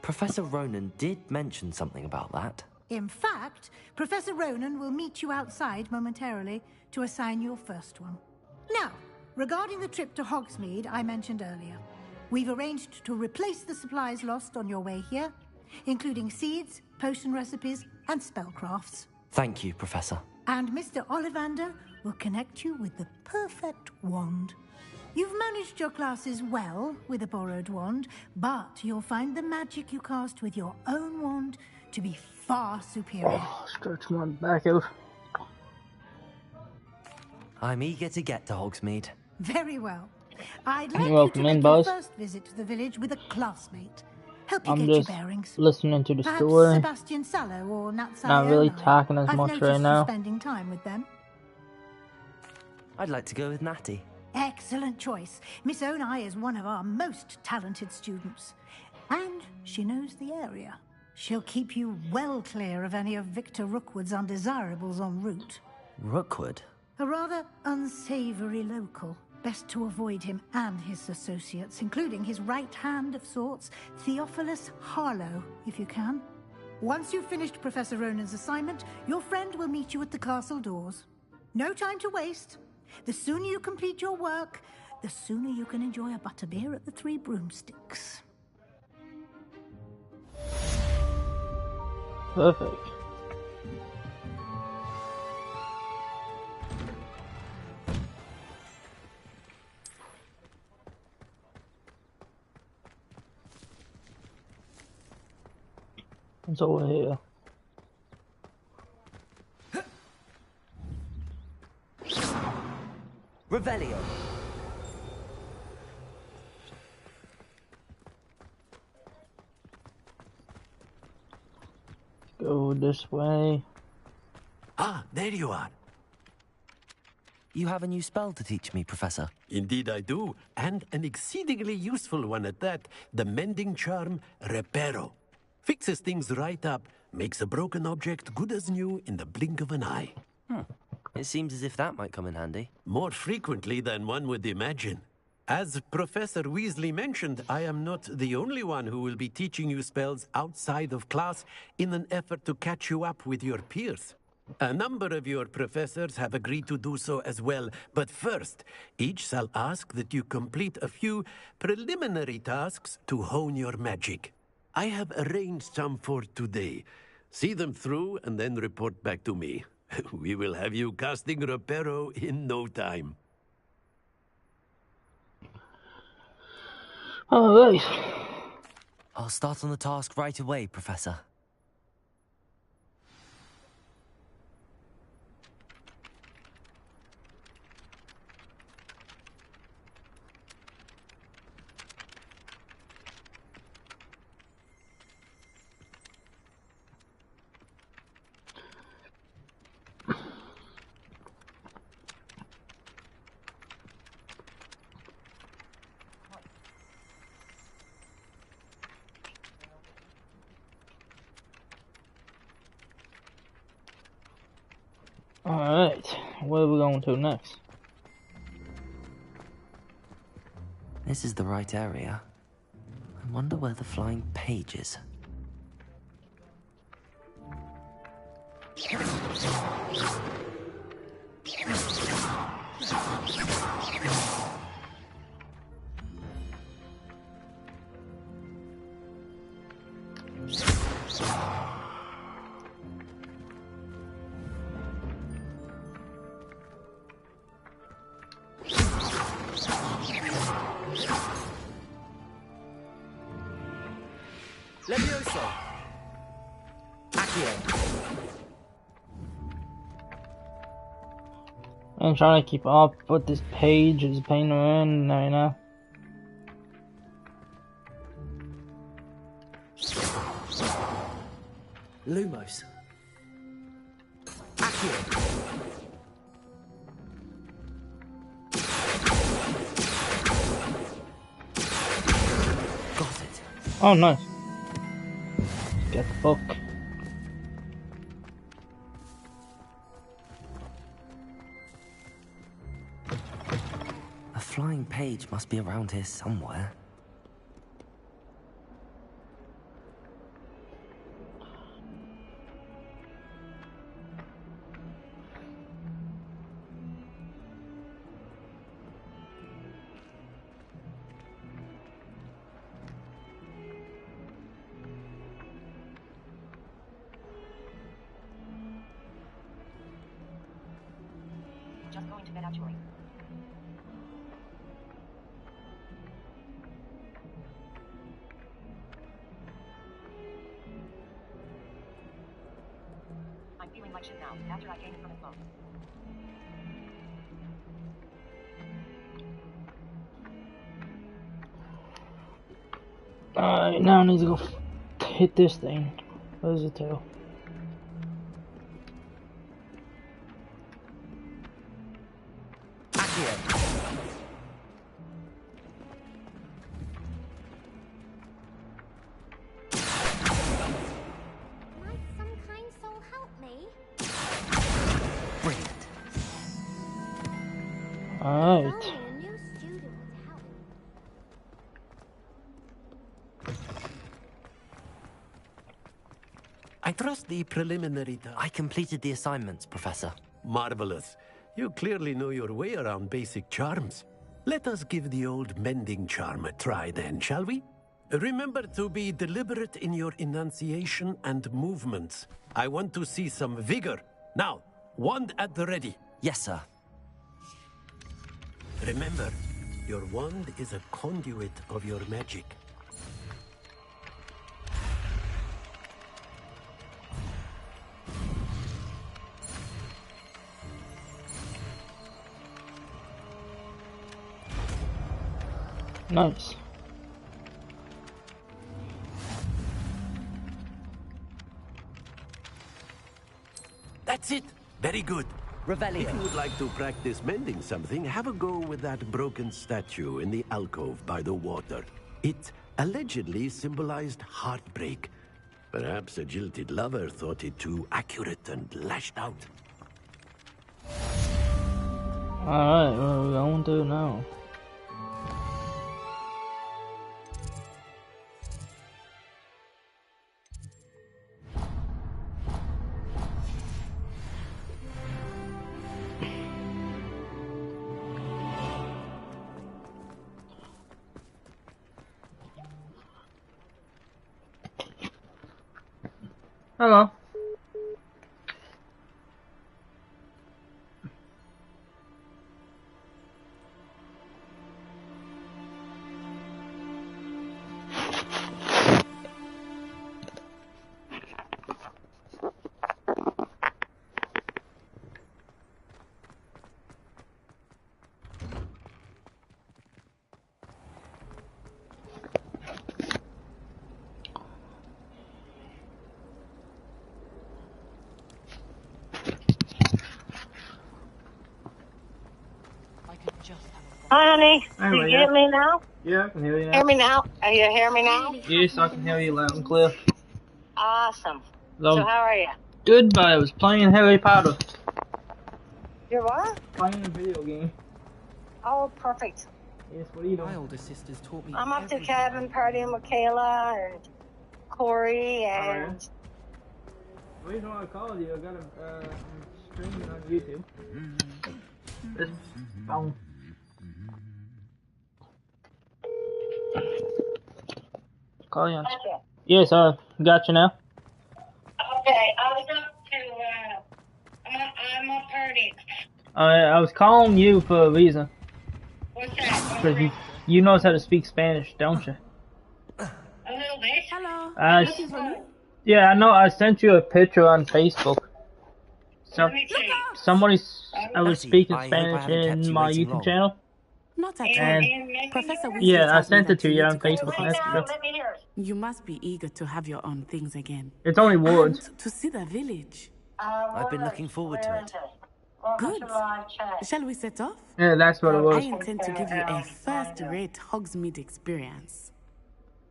Professor Ronan did mention something about that. In fact, Professor Ronan will meet you outside momentarily to assign your first one. Now, regarding the trip to Hogsmeade I mentioned earlier, we've arranged to replace the supplies lost on your way here, including seeds, potion recipes, and spellcrafts. Thank you, Professor. And Mr. Ollivander will connect you with the perfect wand. You've managed your classes well with a borrowed wand, but you'll find the magic you cast with your own wand to be far superior. Oh, stretch my back out. I'm eager to get to Hogsmeade. Very well. I'd like You're you to welcome make in, your boys. first visit to the village with a classmate. Help you I'm get your just bearings. listening to the Perhaps story. Sebastian Sallow or Nat Not really Siona. talking as I've much noticed right you now. spending time with them. I'd like to go with Natty. Excellent choice. Miss Onai is one of our most talented students. And she knows the area. She'll keep you well clear of any of Victor Rookwood's undesirables en route. Rookwood? A rather unsavory local. Best to avoid him and his associates, including his right hand of sorts, Theophilus Harlow, if you can. Once you've finished Professor Ronan's assignment, your friend will meet you at the castle doors. No time to waste. The sooner you complete your work, the sooner you can enjoy a butterbeer at the Three Broomsticks. Perfect. It's over here. Revelio. Go this way. Ah, there you are. You have a new spell to teach me, Professor. Indeed I do, and an exceedingly useful one at that. The mending charm, Reparo. Fixes things right up, makes a broken object good as new in the blink of an eye. It seems as if that might come in handy. More frequently than one would imagine. As Professor Weasley mentioned, I am not the only one who will be teaching you spells outside of class in an effort to catch you up with your peers. A number of your professors have agreed to do so as well, but first, each shall ask that you complete a few preliminary tasks to hone your magic. I have arranged some for today. See them through and then report back to me. We will have you casting Reparo in no time. Alright. I'll start on the task right away, Professor. Alright, where are we going to next? This is the right area. I wonder where the flying page is. Levioso! Accio! I'm trying to keep up with this page is a pain in right now. Lumos. Accio! Got it. Oh, nice. Get the book. A flying page must be around here somewhere. Just going to bed actually. I'm feeling like shit now, after I gained it from his phone. Alright, now I need to go hit this thing. Where's it to? Might some kind soul help me? Brilliant. Alright. Only a new student would help. I trust the preliminary I completed the assignments, Professor. Marvelous. You clearly know your way around basic charms. Let us give the old mending charm a try then, shall we? Remember to be deliberate in your enunciation and movements. I want to see some vigor. Now, wand at the ready. Yes, sir. Remember, your wand is a conduit of your magic. Nice. That's it. Very good. Revelio. If you would like to practice mending something, have a go with that broken statue in the alcove by the water. It allegedly symbolized heartbreak. Perhaps a jilted lover thought it too accurate and lashed out. Alright, what are we going to do now? Hello. Hi, honey. Hey, Do you Leah. hear me now? Yeah, I can hear you now. Hear me now? Are you hear me now? Yes, I can hear you loud and clear. Awesome. So, So how are you? good, but I was playing Harry Potter. You're what? Playing a video game. Oh, perfect. Yes, what are you doing? My older sisters taught me. I'm up to cabin partying with Kayla and Corey and... The reason why I called you, I got I'm streaming on YouTube. This phone. Call you on. Okay. Yes, got you now. Okay, I was up to, I'm up partying. I was calling you for a reason. What's that? Because you know how to speak Spanish, don't you? A little bit. Hello. Looking for me? Yeah, I know. I sent you a picture on Facebook. So, Let me see. I was speaking I hope I Spanish haven't kept in you my waiting YouTube long. channel. Not at And all. Professor Weasley yeah, I tells me sent it that to you you need on to go to Facebook high Messenger. Let me hear it. You must be eager to have your own things again. It's only words. And to see the village. I've been looking forward to it. Good. Shall we set off? Yeah, that's what it I was. intend to give you a first-rate Hogsmeade experience.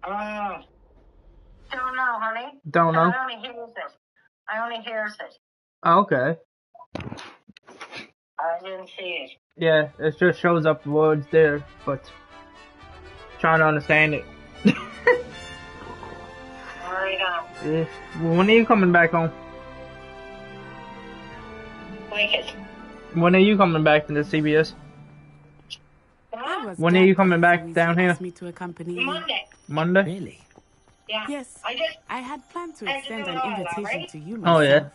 Don't know, honey. Don't know. I only hears it. I only hears it. Oh, okay. I didn't see it. Yeah, it just shows up the words there, but trying to understand it. Right on. Yeah. When are you coming back home? Wicked. When are you coming back to the CBS? When are you coming back down here? Me to accompany Monday. Monday? Really? Yeah. Yes. I had planned to I extend do an all that, invitation right? to you Oh myself. yeah.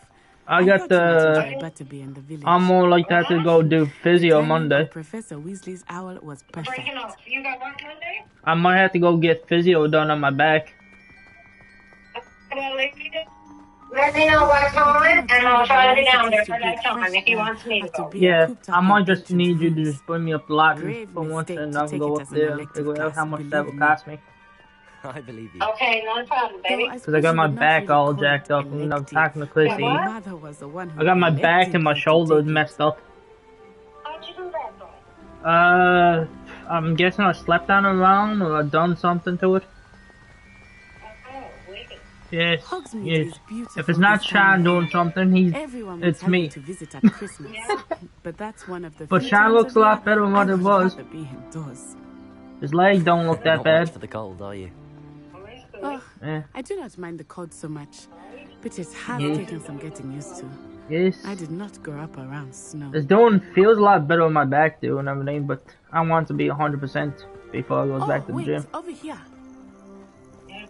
I got thought you might enjoy the. better be in the village. I'm more like that to go do The physio timing Monday. of Professor Weasley's owl was perfect. Breaking off. You got what Monday? I might have to go get physio done on my back. Well, if you do, let me know what time, and I'll try to be down there for that time if he wants me to go. Yeah, I might just need you to just bring me up the ladder Grave for once, mistake and to I can take go it up as an there and elective figure out class, how much that believe will me. cost me. I believe you. Okay, no problem, baby. Because I got my back all jacked up, and I'm talking to Chrissy. What? Mother was the one who I got my back and my shoulders messed up. How'd you do that, boy? I'm guessing I slept on it wrong, or I done something to it. Oh, wicked. Yes, Hogsmeade yes. is beautiful If it's not this time Sean of doing year. something, Everyone will it's tell me. you to visit at Christmas. But that's one of the But few Sean times looks of a lot year better than what I it would was. rather be indoors. His leg don't look that Not much bad. for the cold, are you? Oh, Yeah. I do not mind the cold so much, but it has Yes. taken some getting used to. Yes. I did not grow up around snow. It's feels a lot better on my back too and everything, but I want to be 100% before I go back to the Wait, gym. over here.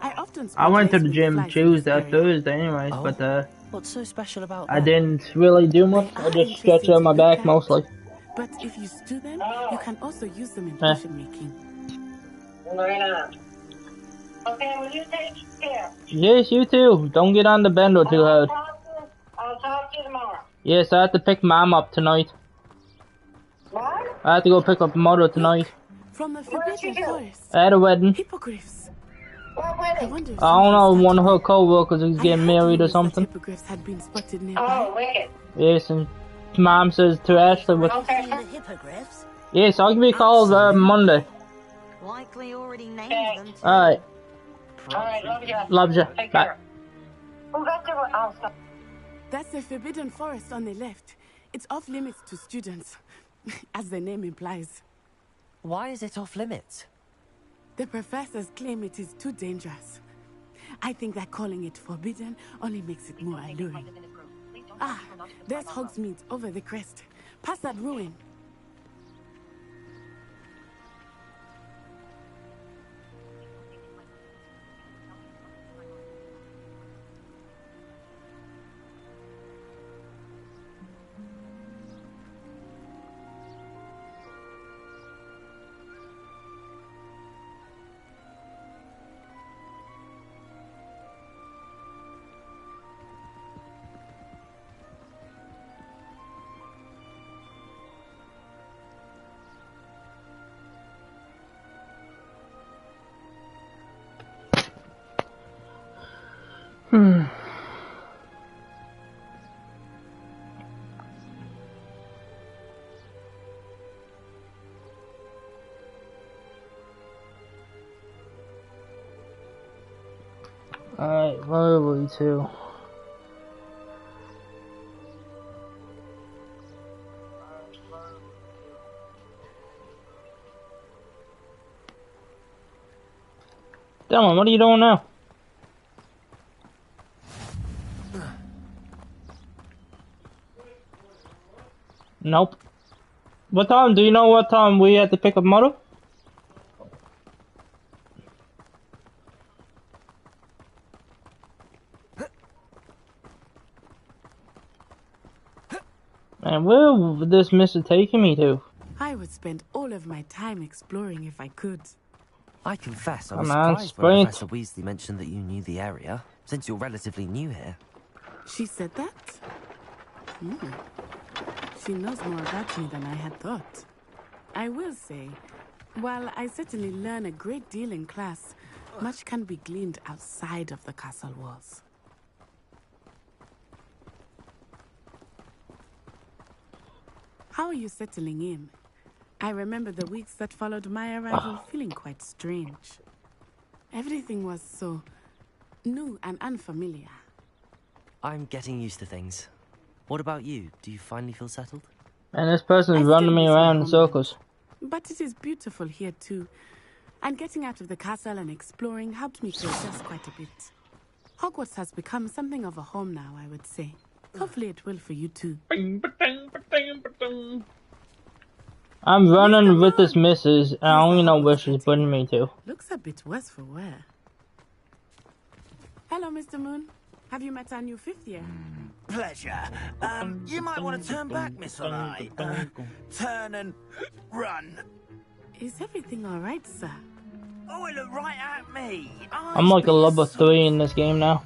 I often I went to the spend gym flies in this Tuesday or area. Thursday anyways, but What's so special about I that? didn't really do much. I just stretched out my back mostly. But if you stew them, you can also use them in Yeah. potion making. Right on. Okay, will you take care? Yes, you too. Don't get on the bender too hard. I'll talk to you tomorrow. Yes, I have to pick Mom up tonight. What? I have to go pick up Mother tonight. From the What did you Forbidden do? Forest. At a wedding. Hippogriffs. What I wedding? wonder if I don't know, something one of her started. co-workers is I getting heard married or rumors that something. hippogriffs had been spotted nearby. Oh, wicked. Yes, and Mom says to Ashley, but Okay. The hippogriffs? yes, I'll give you a call Monday. Likely already named Okay. them too. Alright, Alright, love you. loves you. Take Bye. care. Who got the... Oh, sorry. That's the Forbidden Forest on the left. It's off limits to students, as the name implies. Why is it off limits? The professors claim it is too dangerous. I think that calling it forbidden only makes it more alluring. Ah, there's Hogsmeade over the crest. Past that ruin. Alright, where are we to? Dylan, what are you doing now? Nope. What time? Do you know what time we had to pick up Mother? And where would this Mr. taking me to? I would spend all of my time exploring if I could. I confess, I was Come on, surprised sprint. when Professor Weasley mentioned that you knew the area, since you're relatively new here. She said that? She knows more about me than I had thought. I will say, while I certainly learn a great deal in class, much can be gleaned outside of the castle walls. How are you settling in? I remember the weeks that followed my arrival feeling quite strange. Everything was so new and unfamiliar. I'm getting used to things. What about you? Do you finally feel settled? And this person's running me around in circles. But it is beautiful here too. And getting out of the castle and exploring helped me to adjust quite a bit. Hogwarts has become something of a home now, I would say. Hopefully it will for you too. I'm running with this missus, and I only know where she's putting me to. Looks a bit worse for wear. Hello, Mr. Moon. Have you met our new fifth year? Pleasure. You might want to turn back, Miss Olai. Turn and run. Is everything all right, sir? Oh, it looked right at me. I'm like a level 3 in this game now.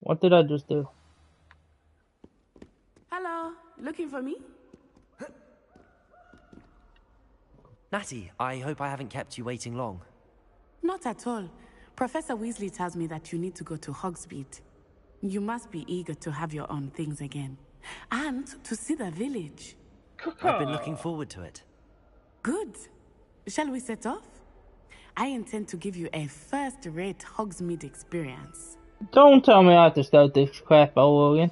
What did I just do? Hello, looking for me? Natty, I hope I haven't kept you waiting long. Not at all. Professor Weasley tells me that you need to go to Hogsmeade. You must be eager to have your own things again. And to see the village. I've been looking forward to it. Good. Shall we set off? I intend to give you a first-rate Hogsmeade experience. Don't tell me I have to start this crap over again.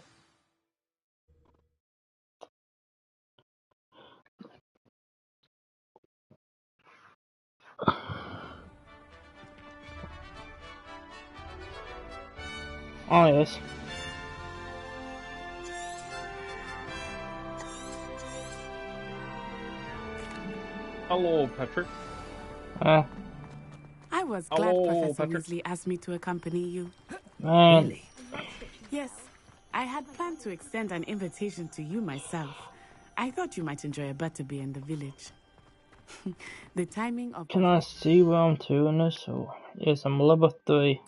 Oh yes. Hello, Patrick. I was glad Professor Weasley asked me to accompany you. Really? Yes, I had planned to extend an invitation to you myself. I thought you might enjoy a butterbeer in the village. The timing of... Can I see where I'm to in this? Oh, yes, I'm level 3.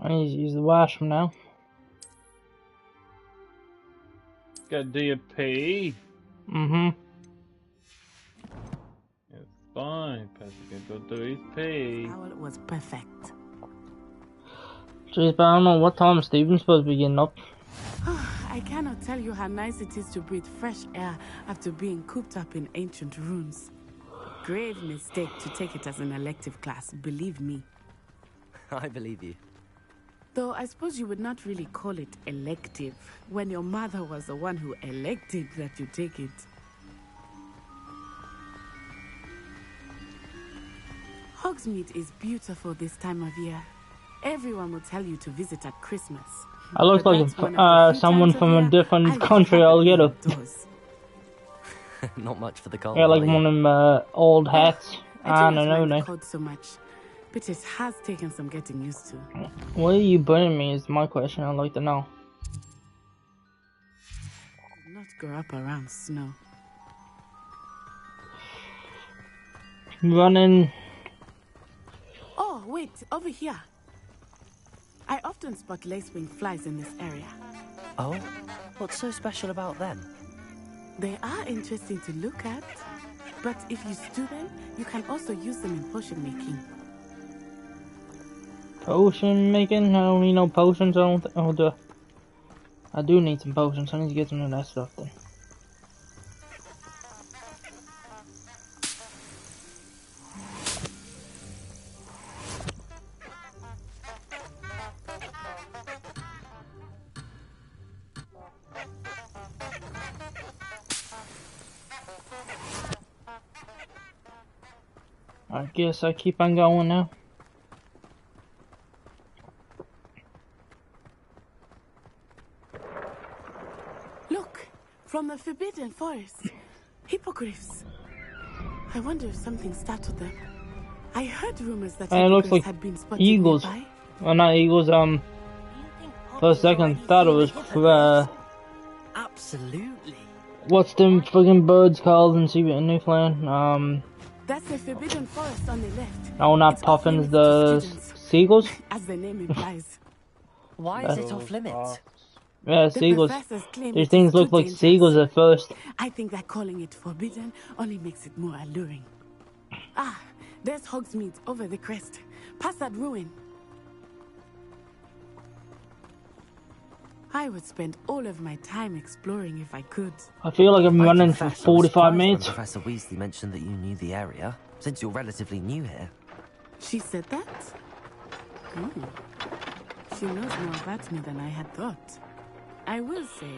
I need to use the washroom now. Gotta do your pee. Mm-hmm. It's fine. Patrick can go do his pee. It was perfect. Jeez, but I don't know what time Steven's supposed to be getting up. I cannot tell you how nice it is to breathe fresh air after being cooped up in ancient ruins. Grave mistake to take it as an elective class, believe me. I believe you. Though I suppose you would not really call it elective when your mother was the one who elected that you take it. Hogsmeade is beautiful this time of year. Everyone will tell you to visit at Christmas. I look like someone from a different country altogether. Not much for the cold. Yeah, like one of them old hats. I don't know. The cold so much, but it has taken some getting used to. Why are you burning me is my question. I'd like to know. Did not grow up around snow. Running. Oh, wait, over here. I often spot lacewing flies in this area. Oh? What's so special about them? They are interesting to look at, but if you stew them, you can also use them in potion making. Potion making? I don't need no potions. I do need some potions. I need to get some of that stuff then. I guess I keep on going now. Look, from the Forbidden Forest. Hippogriffs. I wonder if something startled them. I heard rumors that it looks like had been spotted eagles. nearby. Well, not eagles. For a second, thought it was Absolutely. What's them friggin' birds called in Newfoundland? That's the Forbidden Forest on the left. No, not puffins. The seagulls. As the name implies. Why is it off limits? Yeah, seagulls. These things look like seagulls at first. I think that calling it forbidden only makes it more alluring. Ah, there's Hogsmeade over the crest. Past that ruin. I would spend all of my time exploring if I could. I feel like I'm running for 45 minutes. Professor Weasley mentioned that you knew the area, since you're relatively new here. She said that? She knows more about me than I had thought. I will say,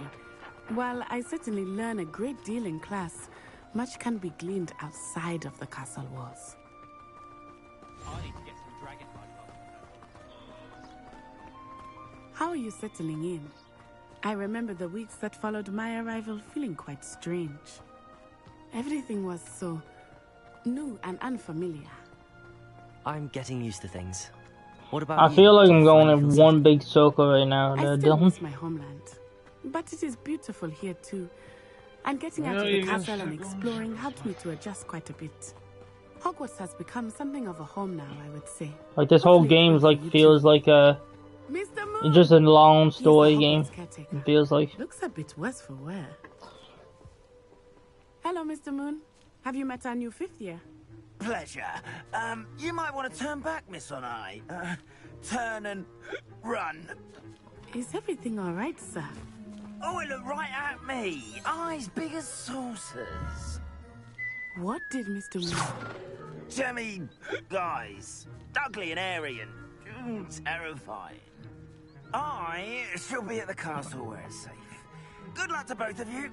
while I certainly learn a great deal in class, much can be gleaned outside of the castle walls. How are you settling in? I remember the weeks that followed my arrival feeling quite strange. Everything was so new and unfamiliar. I'm getting used to things. What about I you? feel like I'm going in one big circle right now. I still miss my homeland, but it is beautiful here too. And getting out of the castle and exploring helped me to adjust quite a bit. Hogwarts has become something of a home now, I would say. Like this whole game feels like a just a long story game. It feels like. Looks a bit worse for wear. Hello, Mr. Moon. Have you met our new fifth year? Pleasure. You might want to turn back, Miss Onai. Turn and run. Is everything all right, sir? Oh, it looked right at me. Eyes big as saucers. What did Mr. Moon? Jemmy guys. Ugly and airy and terrifying. I shall be at the castle where it's safe. Good luck to both of you.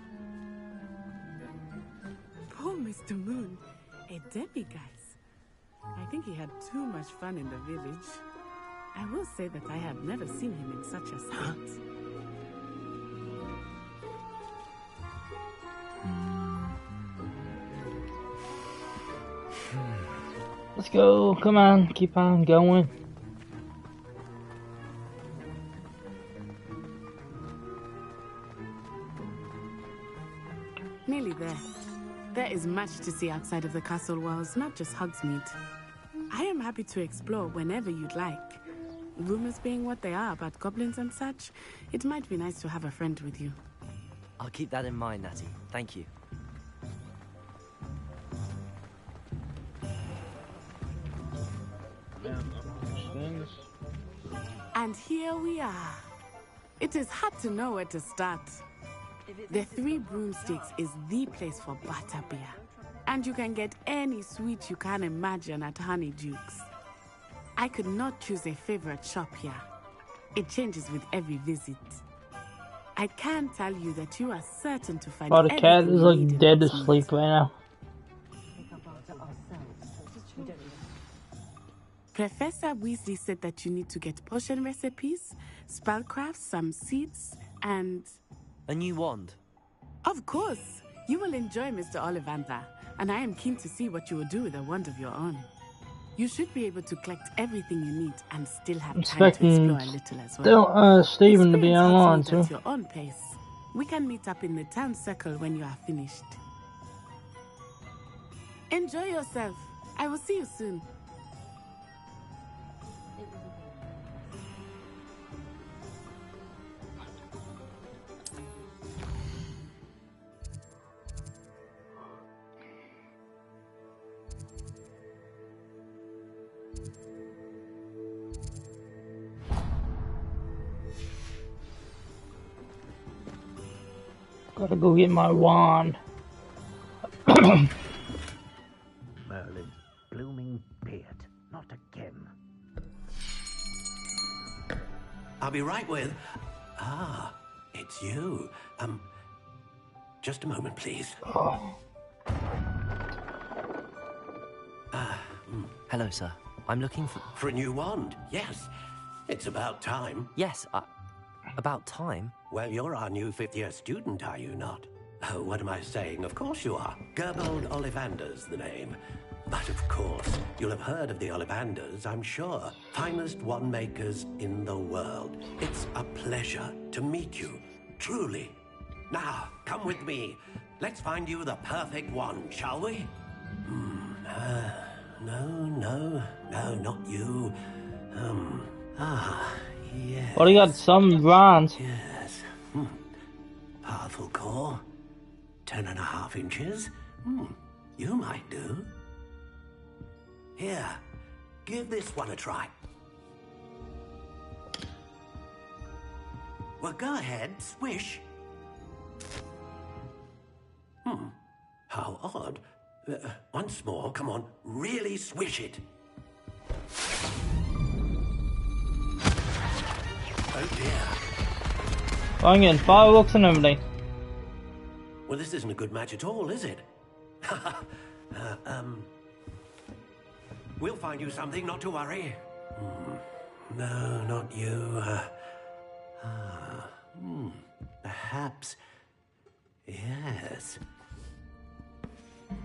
Poor Mr. Moon. A demiguise. I think he had too much fun in the village. I will say that I have never seen him in such a state. Let's go. Come on. Keep on going. Nearly there. There is much to see outside of the castle walls, not just Hogsmeade. I am happy to explore whenever you'd like. Rumors being what they are about goblins and such, it might be nice to have a friend with you. I'll keep that in mind, Natty. Thank you. And here we are. It is hard to know where to start. The Three Broomsticks is the place for butterbeer. And you can get any sweet you can imagine at Honeydukes. I could not choose a favorite shop here. It changes with every visit. I can tell you that you are certain to find Oh, the cat everything is you like need in dead to Hogsmeade. sleep right now. Professor Weasley said that you need to get potion recipes, spellcrafts, some seeds, and... A new wand. Of course! You will enjoy Mr. Ollivander, and I am keen to see what you will do with a wand of your own. You should be able to collect everything you need and still have time to Expecting explore a little as well. Stephen to be Experience online Hogsmeade too. at your own pace. We can meet up in the town circle when you are finished. Enjoy yourself. I will see you soon. Gotta go get my wand. Merlin's blooming beard. Not again. I'll be right with... Ah, it's you. Just a moment, please. Hello, sir. I'm looking for... For a new wand, yes. It's about time. Yes, about time? Well, you're our new fifth-year student, are you not? Oh, what am I saying? Of course you are. Gerbold Ollivander's the name. But of course, you'll have heard of the Ollivanders, I'm sure. Finest wand makers in the world. It's a pleasure to meet you, truly. Now, come with me. Let's find you the perfect wand, shall we? No, not you. Yes. Well, he got some bronze. Yes. Powerful core. 10.5 inches. You might do. Here, give this one a try. Well, go ahead, swish. How odd. Once more, come on, really swish it. Oh dear. I'm getting fireworks and everything. Well, this isn't a good match at all, is it? We'll find you something, not to worry. No, not you. Perhaps. Yes.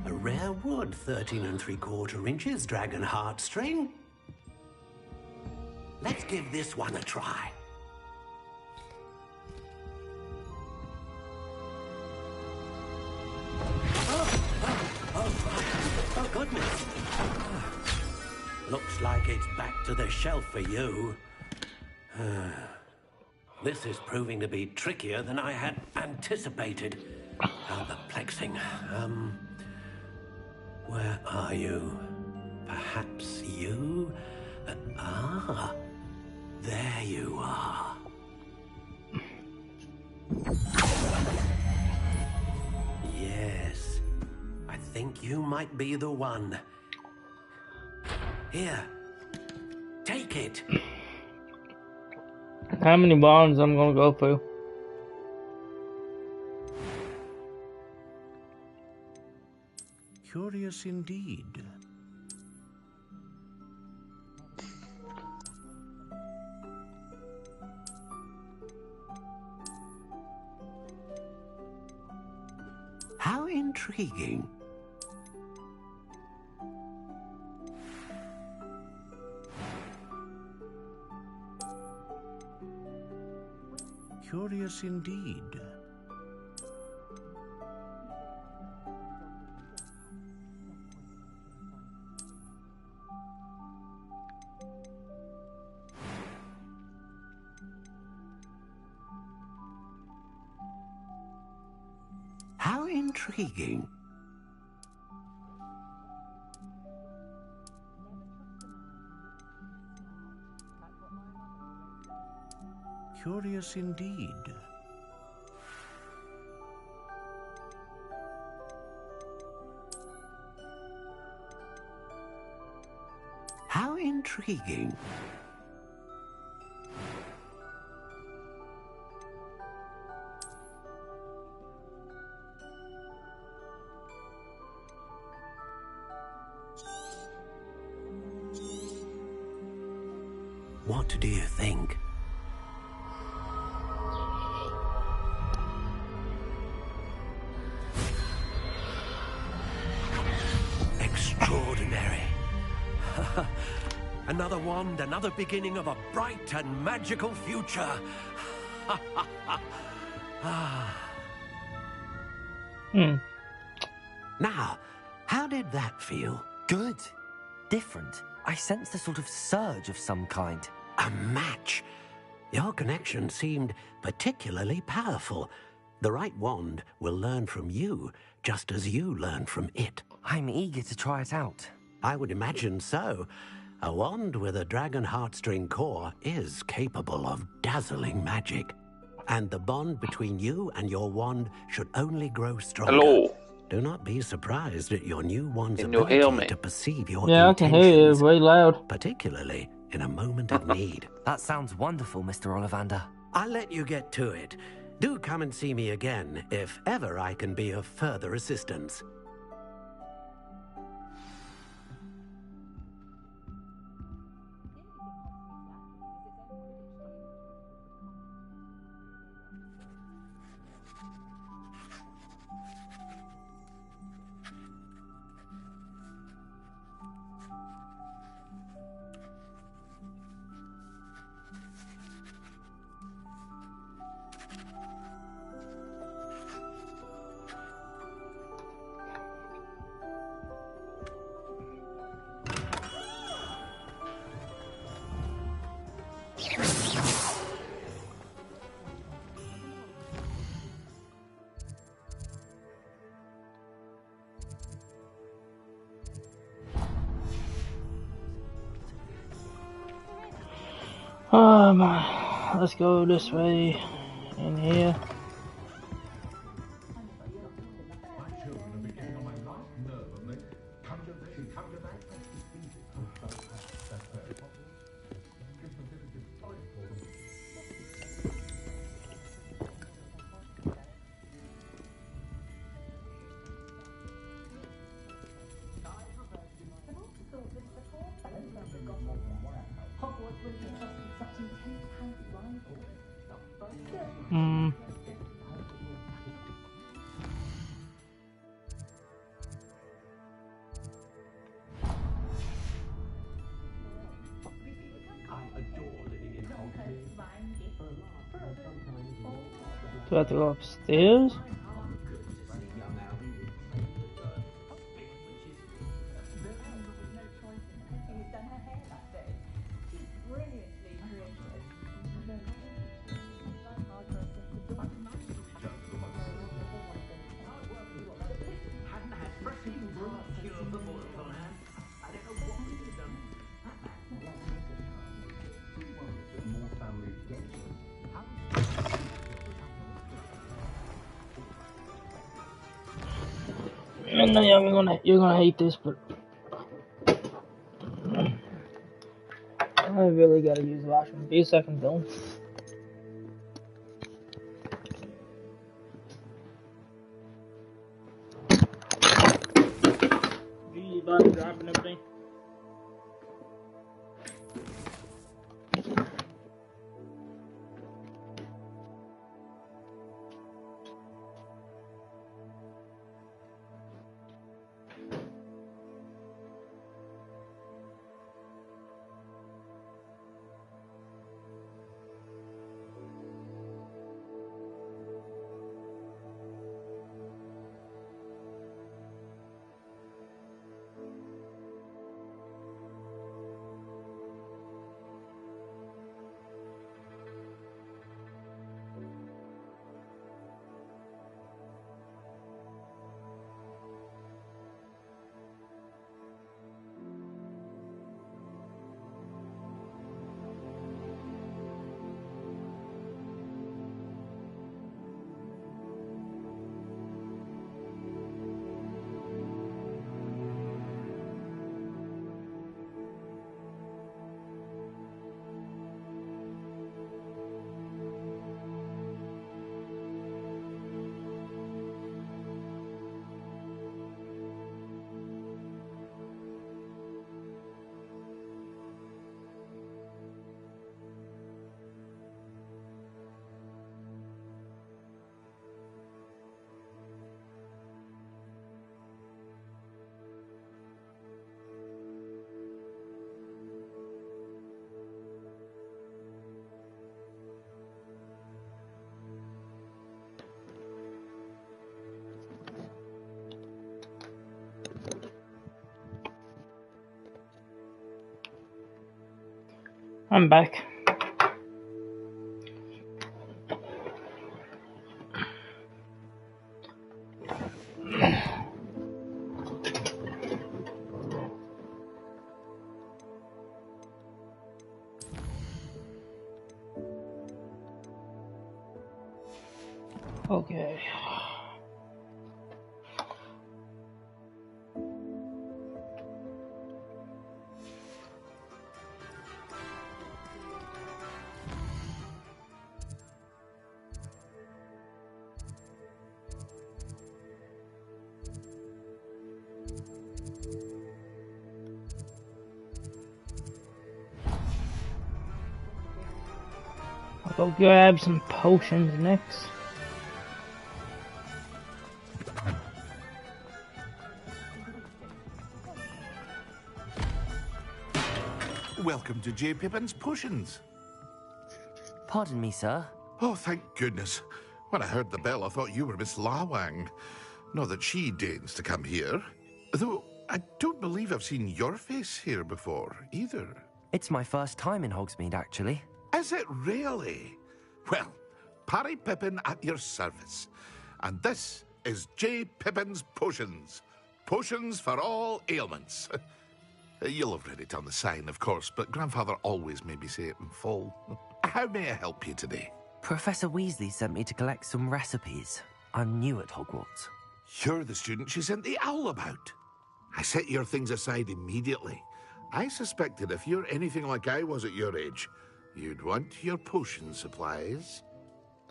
A rare wood, 13 3/4 inches, dragon heartstring. Let's give this one a try. Oh, goodness. Looks like it's back to the shelf for you. This is proving to be trickier than I had anticipated. How perplexing. Where are you? Perhaps you? There you are. Yes. I think you might be the one. Here. Take it. How many bonds I'm gonna go through? Curious indeed. How intriguing. Curious indeed. How intriguing. Curious indeed. How intriguing. intriguing. What do you think? Extraordinary. Another wand, another beginning of a bright and magical future. Now, how did that feel? Good. Different. I sensed a sort of surge of some kind. A match. Your connection seemed particularly powerful. The right wand will learn from you, just as you learn from it. I'm eager to try it out. I would imagine so. A wand with a dragon heartstring core is capable of dazzling magic. And the bond between you and your wand should only grow stronger. Hello. Do not be surprised at your new wand's Can you hear ability me? to perceive your Yeah, I can hear you. intentions, Very loud. particularly in a moment of need. That sounds wonderful, Mr. Ollivander. I'll let you get to it. Do come and see me again if ever I can be of further assistance. Let's go this way. In here. Do I have to go upstairs? And yeah, you're gonna hate this, but I really gotta use the washroom. Be a second, though. Easy button dropping everything. I'm back. Okay. I'll go grab some potions next. Welcome to J. Pippin's Potions. Pardon me, sir. Oh, thank goodness. When I heard the bell, I thought you were Miss Lawang. Not that she deigns to come here. Though, I don't believe I've seen your face here before, either. It's my first time in Hogsmeade, actually. Is it really? Well, Parry Pippin at your service. And this is J. Pippin's Potions. Potions for all ailments. You'll have read it on the sign, of course, but Grandfather always made me say it in full. How may I help you today? Professor Weasley sent me to collect some recipes. I'm new at Hogwarts. You're the student she sent the owl about. I set your things aside immediately. I suspected if you're anything like I was at your age, you'd want your potion supplies.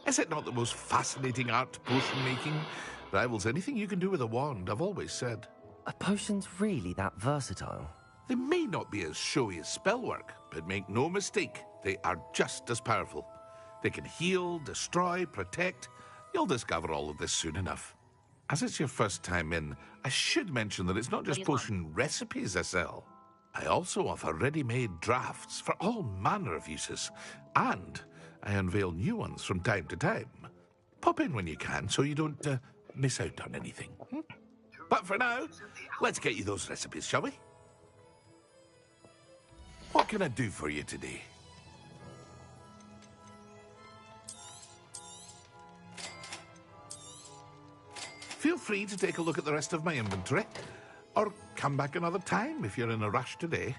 Is it not the most fascinating art, potion making? Rivals anything you can do with a wand, I've always said. Are potions really that versatile? They may not be as showy as spellwork, but make no mistake, they are just as powerful. They can heal, destroy, protect. You'll discover all of this soon enough. As it's your first time in, I should mention that it's not just potion recipes I sell. I also offer ready-made drafts for all manner of uses, and I unveil new ones from time to time. Pop in when you can so you don't miss out on anything. But for now, let's get you those recipes, shall we? What can I do for you today? Feel free to take a look at the rest of my inventory, or come back another time if you're in a rush today.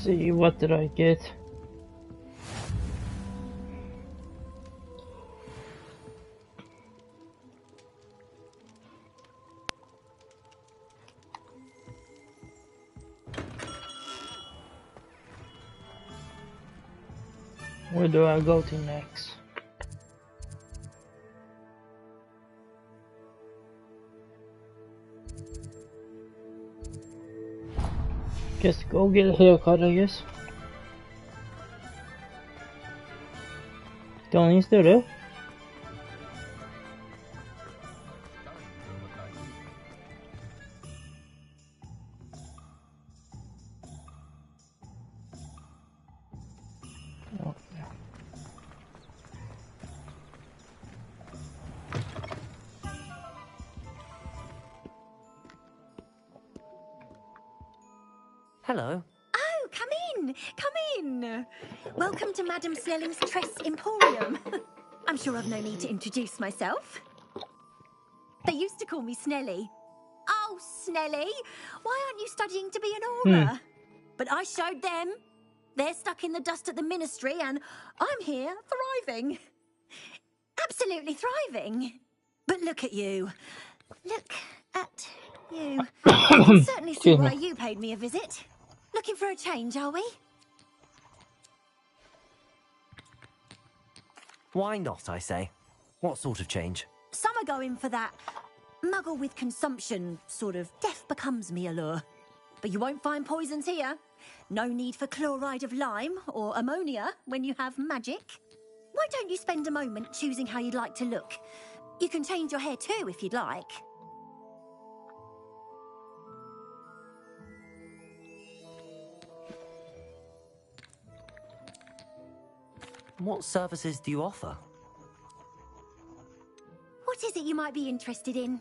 See, what did I get? Where do I go to next? Just go get a haircut, I guess. Don't still there? Hello. Oh, come in, come in. Welcome to Madame Snelling's Tress Emporium. I'm sure I've no need to introduce myself. They used to call me Snelly. Oh, Snelly, why aren't you studying to be an aura? But I showed them. They're stuck in the dust at the Ministry, and I'm here thriving. Absolutely thriving. But look at you. Look at you. I can certainly see why you paid me a visit. Looking for a change, are we? Why not, I say? What sort of change? Some are going for that muggle with consumption, sort of death becomes me allure. But you won't find poisons here. No need for chloride of lime or ammonia when you have magic. Why don't you spend a moment choosing how you'd like to look? You can change your hair too if you'd like. What services do you offer? What is it you might be interested in?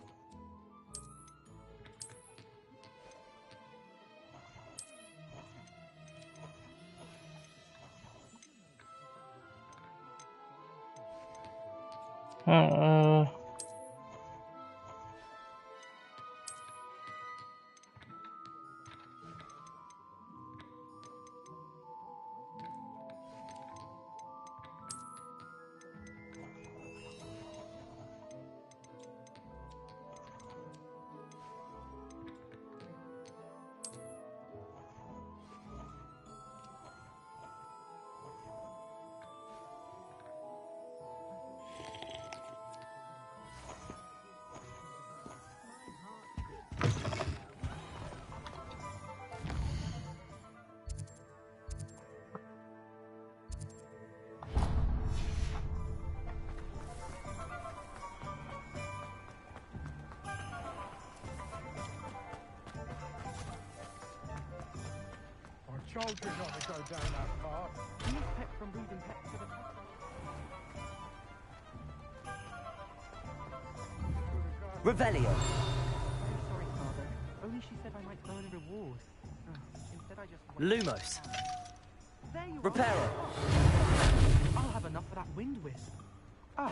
Told you not to go down that path. He's kept from breeding pets to the Revelio. Very sorry, Father. Only she said I might earn a reward. Instead I just... Lumos. There you Reparo. are. I'll have enough for that wind wisp. Ah,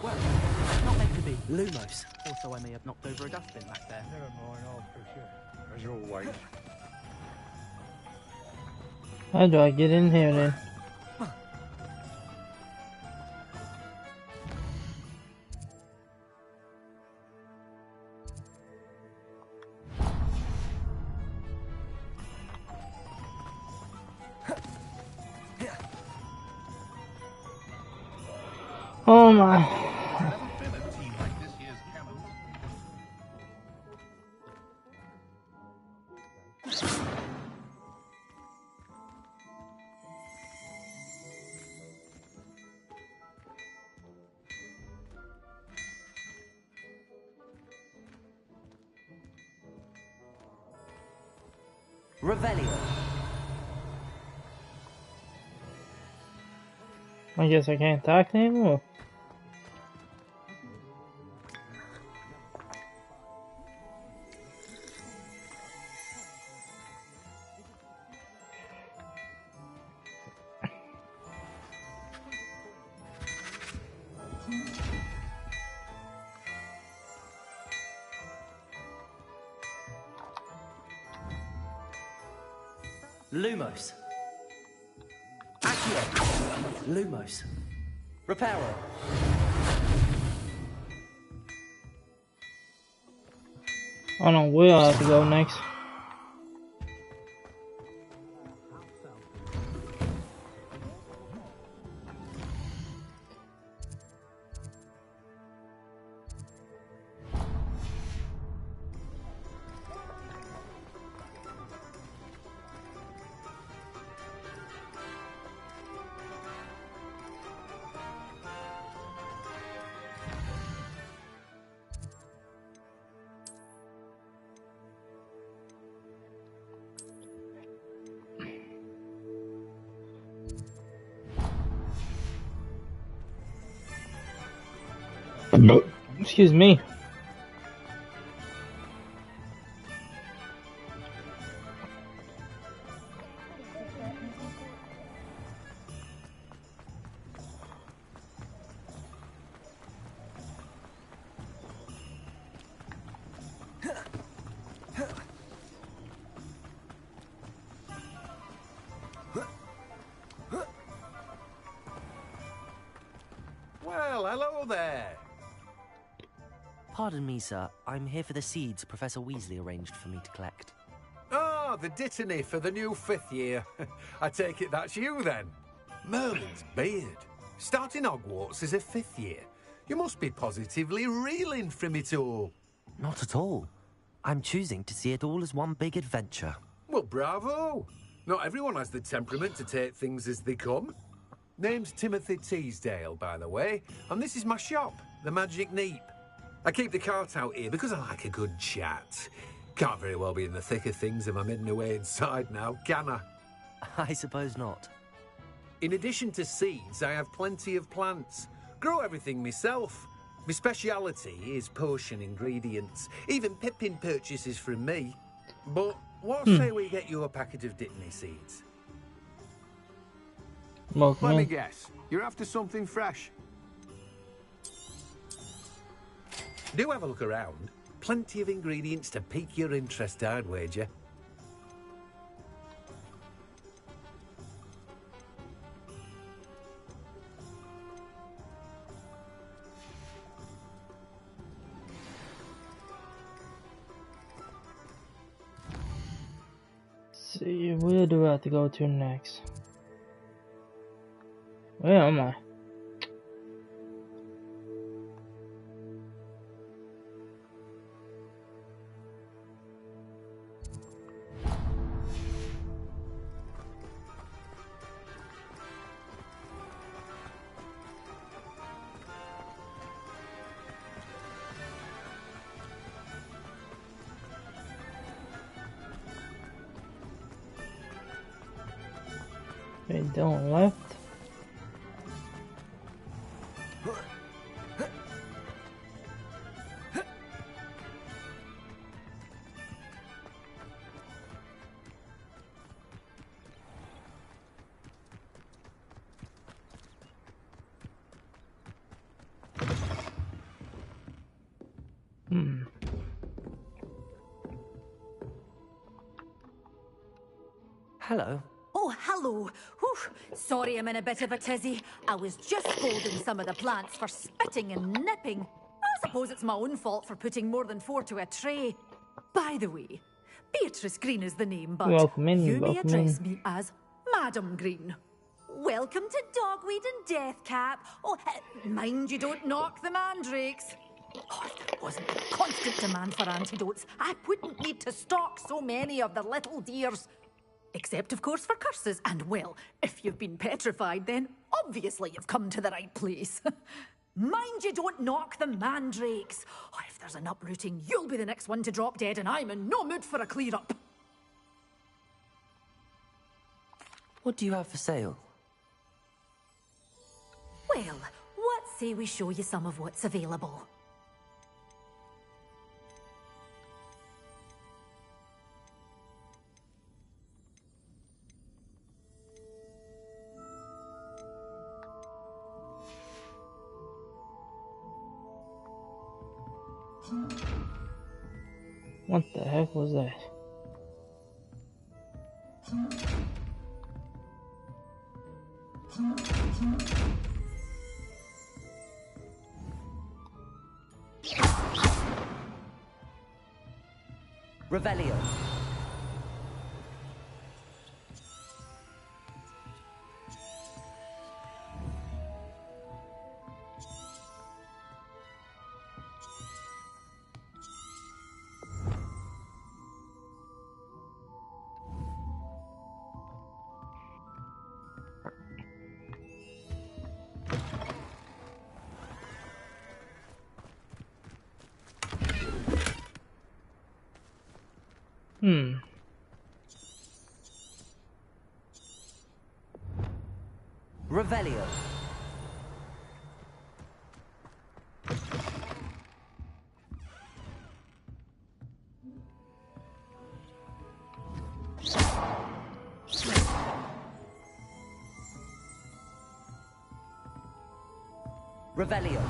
well, not meant to be. Lumos. Also, I may have knocked over a dustbin back there. Never mind, I'll push it. As always. How do I get in here then? Oh my. Revelio. I guess I can't talk anymore. Lumos. Accio. Lumos. Reparo. I don't know where I have to go next. Excuse me. Well, hello there. Pardon me, sir. I'm here for the seeds Professor Weasley arranged for me to collect. Ah, the dittany for the new 5th year. I take it that's you, then. Merlin's beard. Starting Hogwarts as a 5th year. You must be positively reeling from it all. Not at all. I'm choosing to see it all as one big adventure. Well, bravo. Not everyone has the temperament to take things as they come. Name's Timothy Teasdale, by the way, and this is my shop, the Magic Neep. I keep the cart out here because I like a good chat. Can't very well be in the thick of things if I'm heading away inside now, can I? I suppose not. In addition to seeds, I have plenty of plants. Grow everything myself. My speciality is potion ingredients. Even Pippin purchases from me. But what say we get you a packet of Dittany seeds? Let me guess. You're after something fresh. Do have a look around. Plenty of ingredients to pique your interest, I'd wager. See, where do I have to go to next? Where am I? Okay, down left. Hello. Oh, hello. Whew. Sorry I'm in a bit of a tizzy. I was just scolding some of the plants for spitting and nipping. I suppose it's my own fault for putting more than 4 to a tray. By the way, Beatrice Green is the name, but Welcome in, you may welcome address in. me as Madam Green. Welcome to Dogweed and Deathcap. Oh, mind you don't knock the mandrakes. Oh, if there wasn't a constant demand for antidotes, I wouldn't need to stock so many of the little dears. Except, of course, for curses. And, well, if you've been petrified, then obviously you've come to the right place. Mind you don't knock the mandrakes. Oh, if there's an uprooting, you'll be the next one to drop dead, and I'm in no mood for a clear-up. What do you have for sale? Well, what say we show you some of what's available? What the heck was that? Revelio. Revelio. Revelio.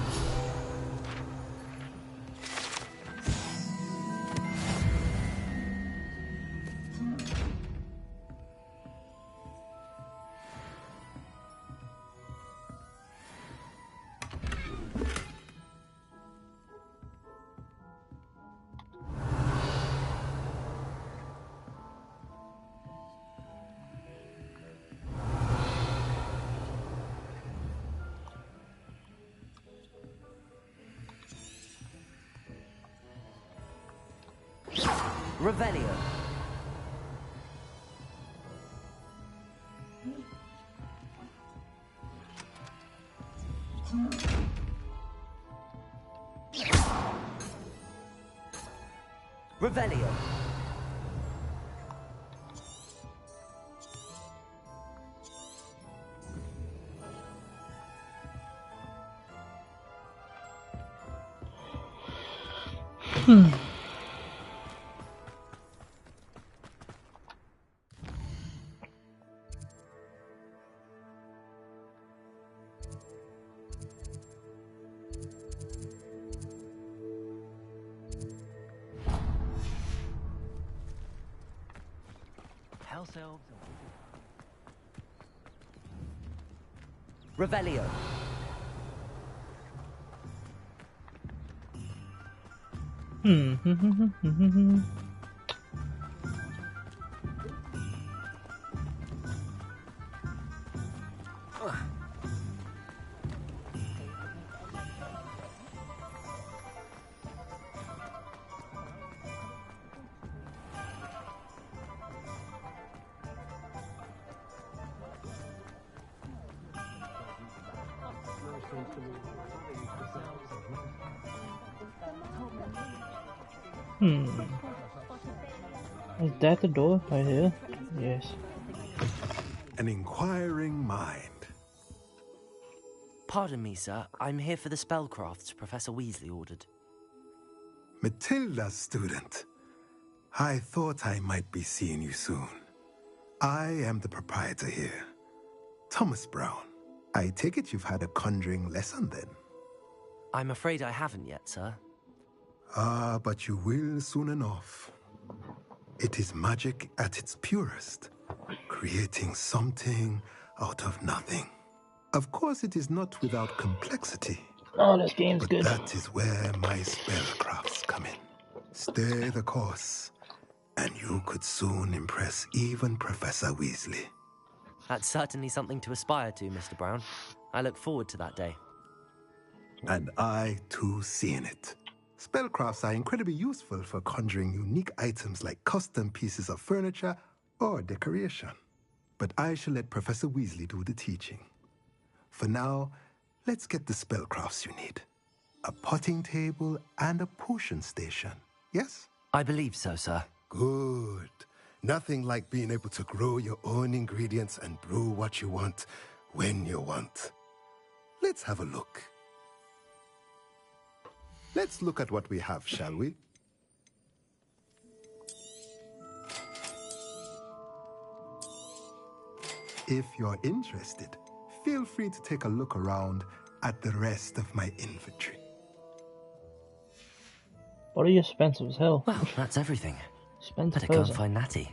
Revelio. Revelio. House elves. Revelio. Is that the door right here? Yes. An inquiring mind. Pardon me, sir. I'm here for the spellcrafts Professor Weasley ordered. Matilda, student. I thought I might be seeing you soon. I am the proprietor here, Thomas Brown. I take it you've had a conjuring lesson then? I'm afraid I haven't yet, sir. Ah, but you will soon enough. It is magic at its purest, creating something out of nothing. Of course, it is not without complexity. Oh, this game's but good. That is where my spellcrafts come in. Stay the course, and you could soon impress even Professor Weasley. That's certainly something to aspire to, Mr. Brown. I look forward to that day. And I, too, seeing it. Spellcrafts are incredibly useful for conjuring unique items like custom pieces of furniture or decoration. But I shall let Professor Weasley do the teaching. For now, let's get the spellcrafts you need. A potting table and a potion station, yes? I believe so, sir. Good. Nothing like being able to grow your own ingredients and brew what you want when you want. Let's have a look. Let's look at what we have, shall we? If you're interested, feel free to take a look around at the rest of my inventory. What are you expensive as hell? Well, that's everything. Expensive Better go and person. find Natty.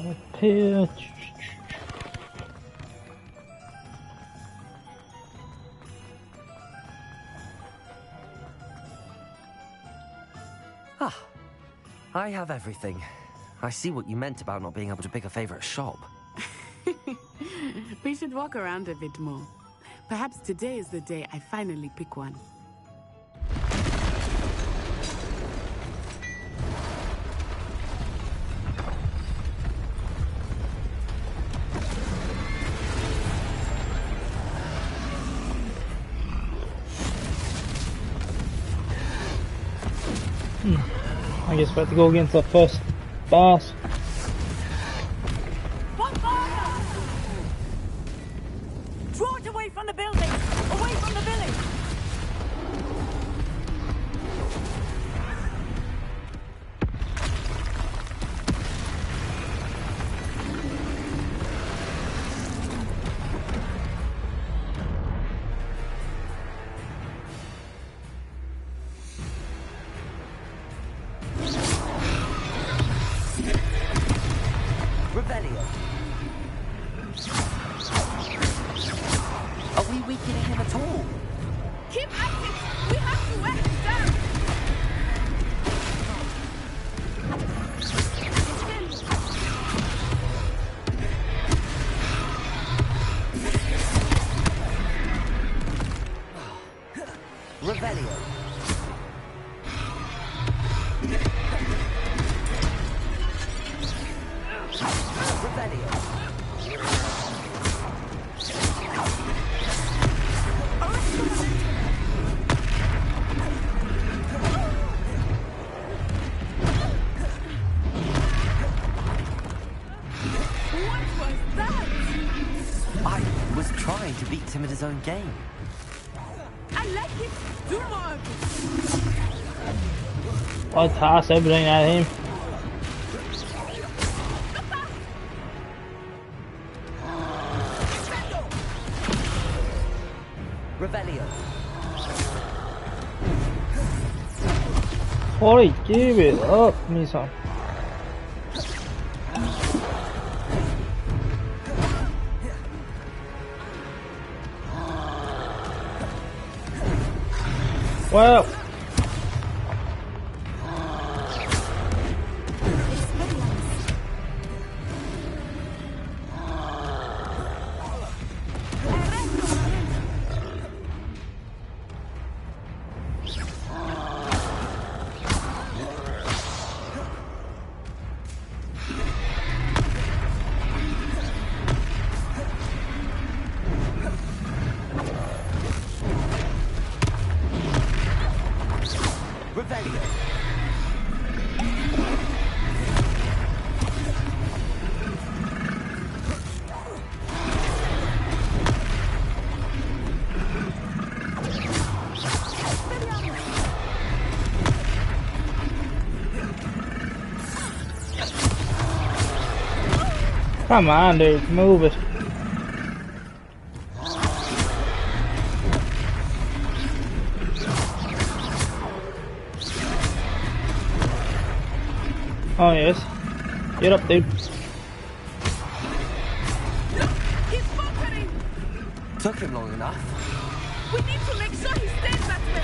Up here. Ah, I have everything. I see what you meant about not being able to pick a favorite shop. We should walk around a bit more. Perhaps today is the day I finally pick one. I guess we have to go against the first boss. Draw it away from the building! Away from the village! I was trying to beat him at his own game. I like it. Do more. I'll toss everything at him. Revelio. Holy, give it up, me son. Well. Come on, dude, move it. Oh yes, get up, dude. He's bunkering. Took him long enough. We need to make sure he stays that way.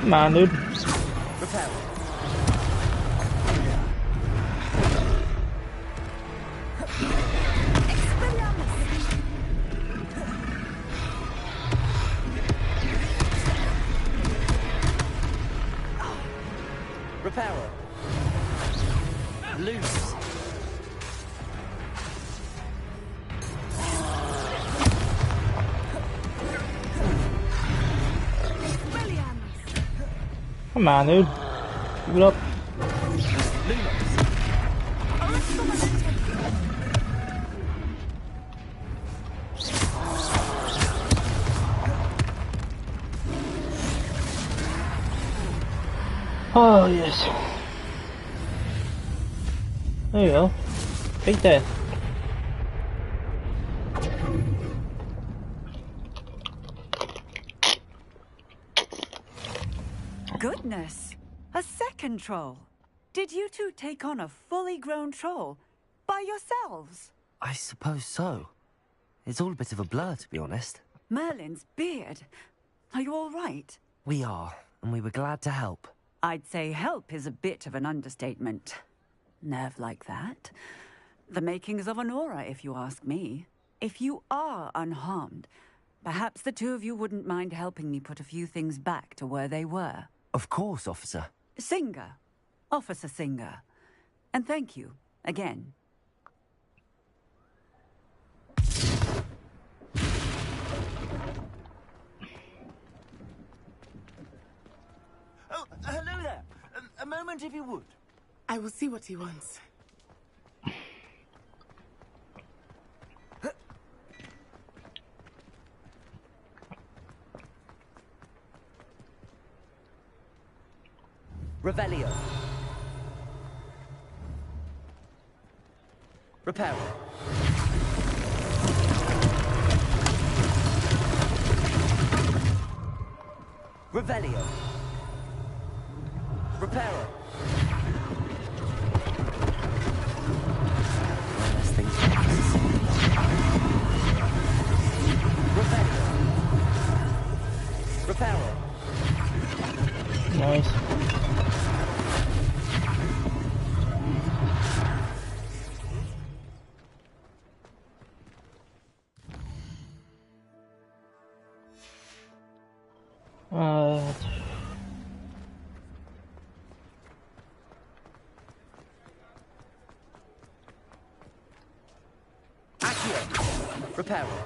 Come on, dude. Reparo. Loose. Come on, dude. Keep it up. Oh, yes. There you go. Take that. Goodness! A second troll. Did you two take on a fully grown troll by yourselves? I suppose so. It's all a bit of a blur, to be honest. Merlin's beard. Are you all right? We are, and we were glad to help. I'd say help is a bit of an understatement. Nerve like that. The makings of an aura, if you ask me. If you are unharmed, perhaps the two of you wouldn't mind helping me put a few things back to where they were. Of course, officer. Singer. Officer Singer. And thank you, again. Oh, hello there. A moment, if you would. I will see what he wants. Revelio. Reparo. Revelio. Reparo. Unless things Revelio. Reparo. Nice. Accio. Reparo.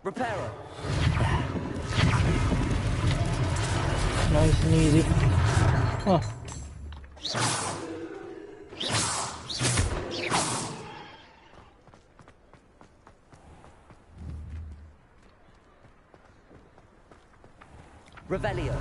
Reparo. Nice and easy. Oh. Revelio.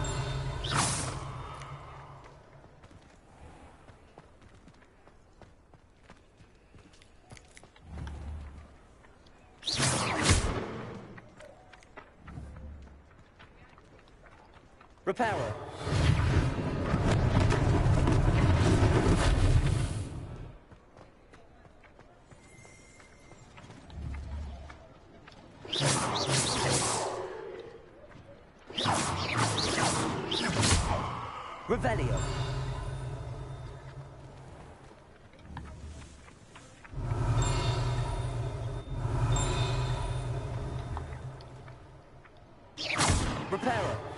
Reparo. Revelio. Reparo.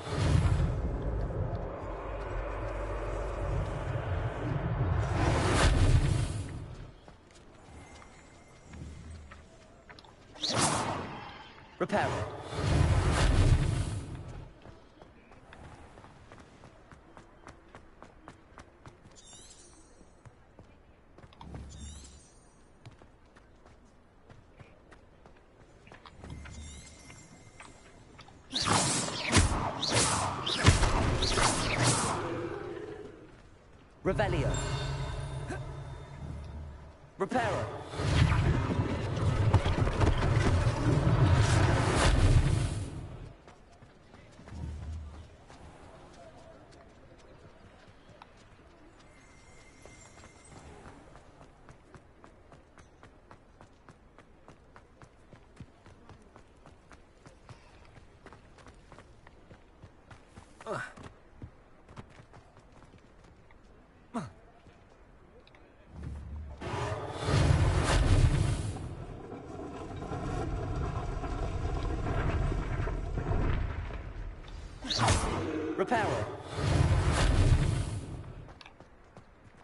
Reparo. Revelio. Reparo. Reparo.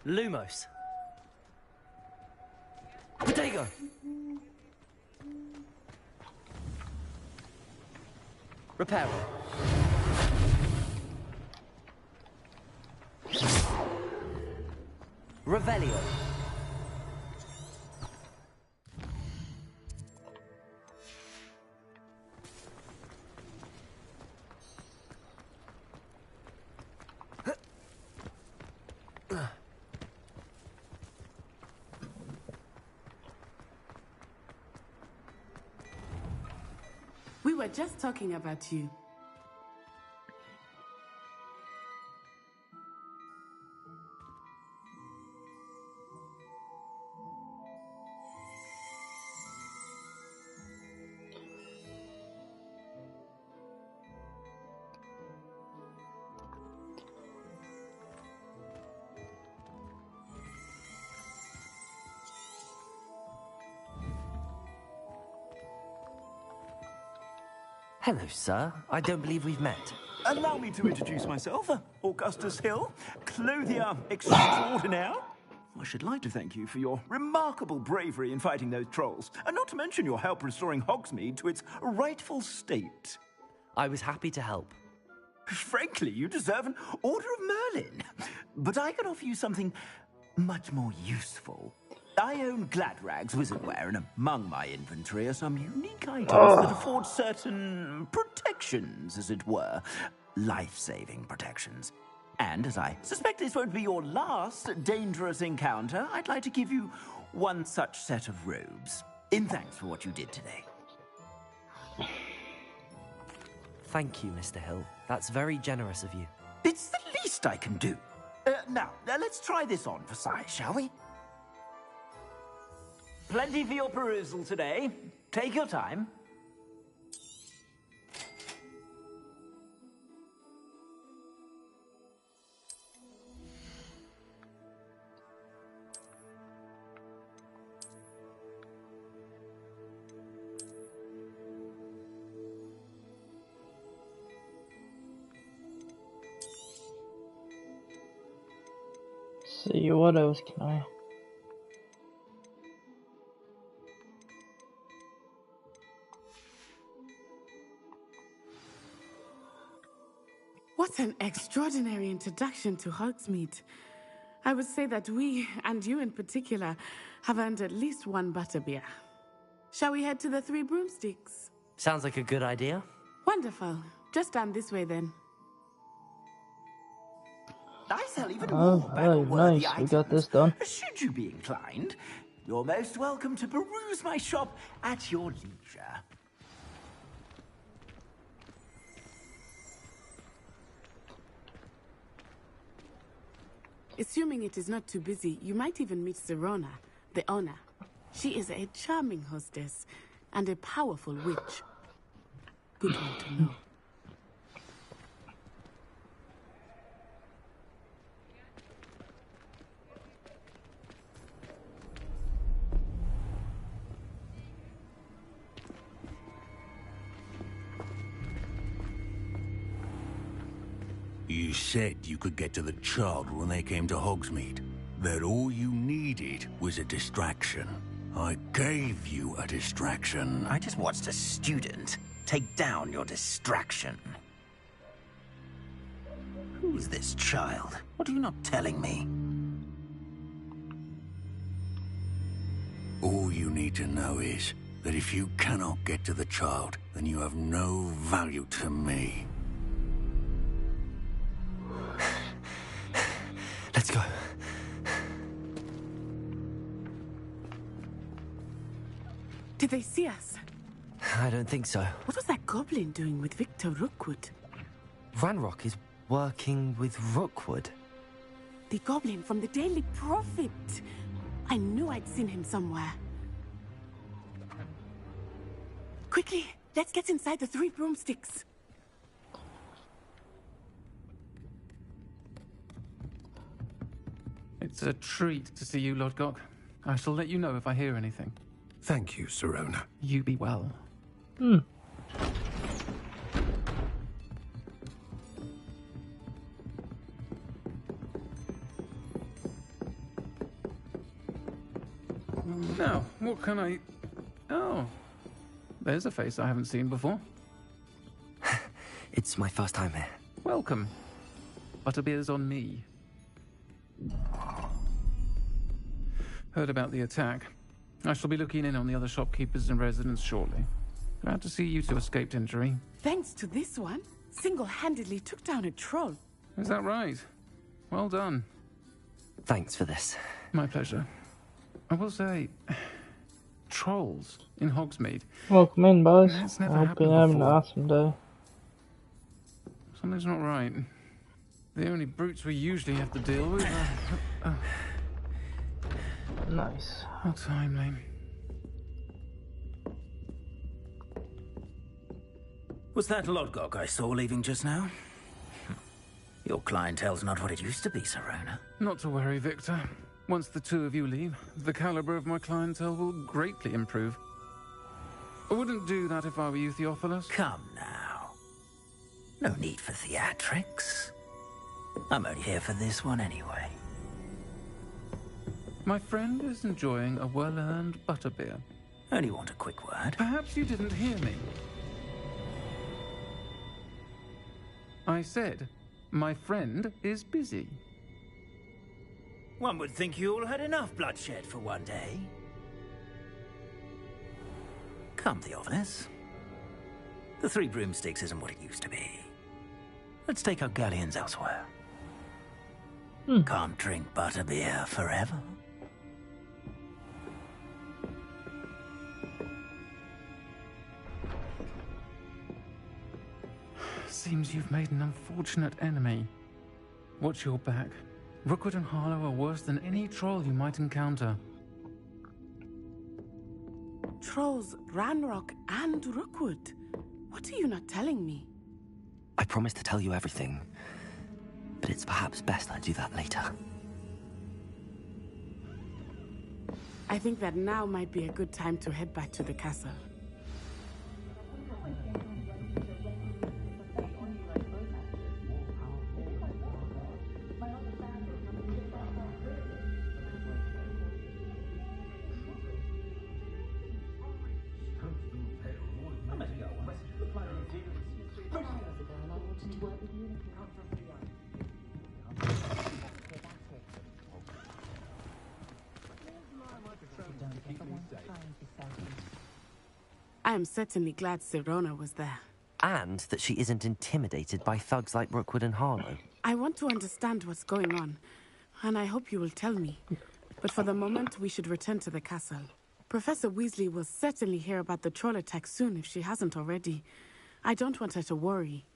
Lumos. Bodega. Reparo. Revelio. We were just talking about you. Hello, sir. I don't believe we've met. Allow me to introduce myself. Augustus Hill, clothier extraordinaire. I should like to thank you for your remarkable bravery in fighting those trolls, and not to mention your help restoring Hogsmeade to its rightful state. I was happy to help. Frankly, you deserve an Order of Merlin. But I can offer you something much more useful. I own Gladrag's wizardware, and among my inventory are some unique items that afford certain protections, as it were. Life-saving protections. And as I suspect this won't be your last dangerous encounter, I'd like to give you one such set of robes, in thanks for what you did today. Thank you, Mr. Hill. That's very generous of you. It's the least I can do. Now, let's try this on for size, shall we? Plenty for your perusal today. Take your time. See, what else can I? What an extraordinary introduction to Hogsmeade. I would say that we, and you in particular, have earned at least one butterbeer. Shall we head to the Three Broomsticks? Sounds like a good idea. Wonderful. Just down this way then. I sell even Oh, more very battle-worthy nice. We got this done. Should you be inclined, you're most welcome to peruse my shop at your leisure. Assuming it is not too busy, you might even meet Serona, the owner. She is a charming hostess and a powerful witch. Good one to know. You said you could get to the child when they came to Hogsmeade. That all you needed was a distraction. I gave you a distraction. I just watched a student take down your distraction. Who's this child? What are you not telling me? All you need to know is that if you cannot get to the child, then you have no value to me. Let's go. Did they see us? I don't think so. What was that goblin doing with Victor Rookwood? Ranrock is working with Rookwood. The goblin from the Daily Prophet. I knew I'd seen him somewhere. Quickly, let's get inside the Three Broomsticks. It's a treat to see you, Lodgok. I shall let you know if I hear anything. Thank you, Serona. You be well. Now, what can I... Oh, there's a face I haven't seen before. It's my first time here. Welcome. Butterbeer's on me. Heard about the attack. I shall be looking in on the other shopkeepers and residents shortly. Glad to see you two escaped injury. Thanks to this one, single-handedly took down a troll. Is that right? Well done. Thanks for this. My pleasure. I will say, trolls in Hogsmeade. Welcome in, boys. That's I never hope happened you're having an before. awesome day. Something's not right. The only brutes we usually have to deal with are... Nice. How timely. Was that Lodgok I saw leaving just now? Your clientele's not what it used to be, Serona. Not to worry, Victor. Once the two of you leave, the caliber of my clientele will greatly improve. I wouldn't do that if I were you, Theophilus. Come now. No need for theatrics. I'm only here for this one anyway. My friend is enjoying a well-earned butterbeer. Only want a quick word. Perhaps you didn't hear me. I said, my friend is busy. One would think you all had enough bloodshed for one day. Come, Theophilus. The Three Broomsticks isn't what it used to be. Let's take our galleons elsewhere. Can't drink butterbeer forever. Seems you've made an unfortunate enemy. Watch your back. Rookwood and Harlow are worse than any troll you might encounter. Trolls, Ranrock, and Rookwood. What are you not telling me? I promised to tell you everything, but it's perhaps best I do that later. I think that now might be a good time to head back to the castle. I am certainly glad Sirona was there. And that she isn't intimidated by thugs like Rookwood and Harlow. I want to understand what's going on, and I hope you will tell me. But for the moment, we should return to the castle. Professor Weasley will certainly hear about the troll attack soon if she hasn't already. I don't want her to worry.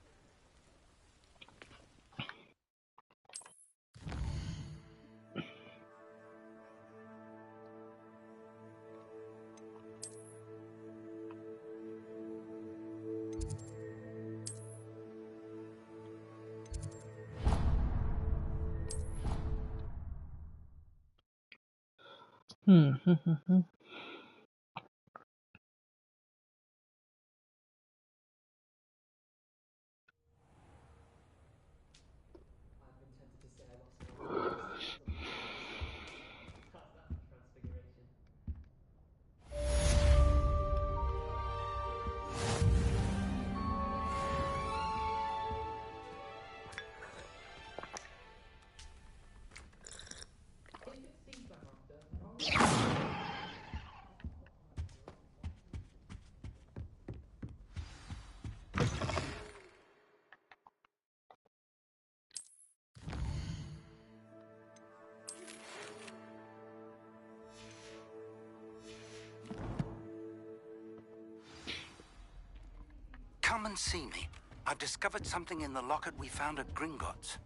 Come and see me. I've discovered something in the locket we found at Gringotts.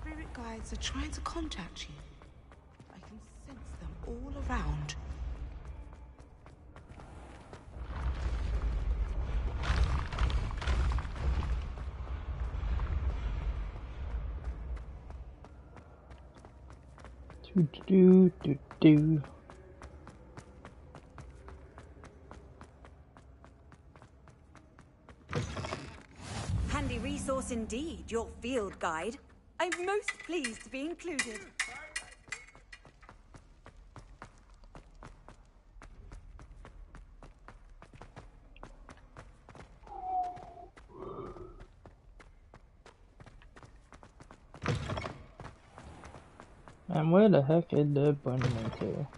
Spirit guides are trying to contact you. I can sense them all around. Do. Handy resource indeed, your field guide. I'm most pleased to be included. And where the heck is the bunny motel?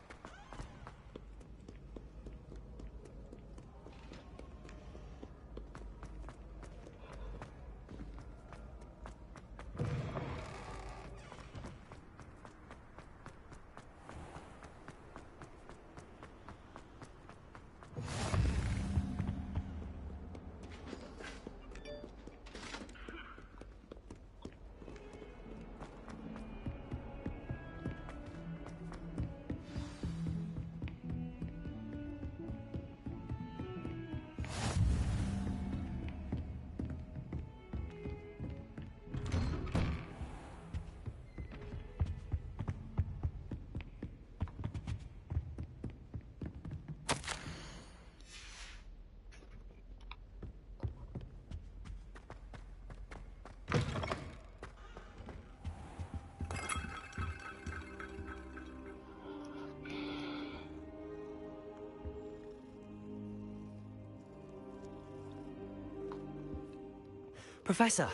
Professor,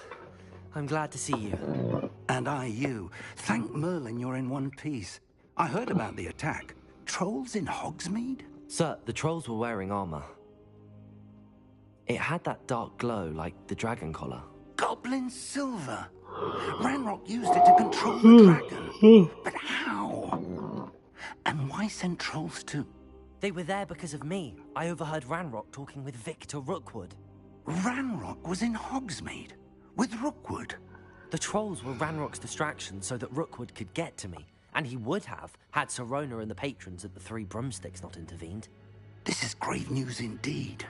I'm glad to see you. And I you. Thank Merlin you're in one piece. I heard about the attack. Trolls in Hogsmeade? Sir, the trolls were wearing armor. It had that dark glow like the dragon collar. Goblin silver. Ranrock used it to control the dragon. But how? And why send trolls to... They were there because of me. I overheard Ranrock talking with Victor Rookwood. Ranrock was in Hogsmeade? With Rookwood? The trolls were Ranrock's distraction so that Rookwood could get to me. And he would have, had Sirona and the patrons at the Three Broomsticks not intervened. This is grave news indeed.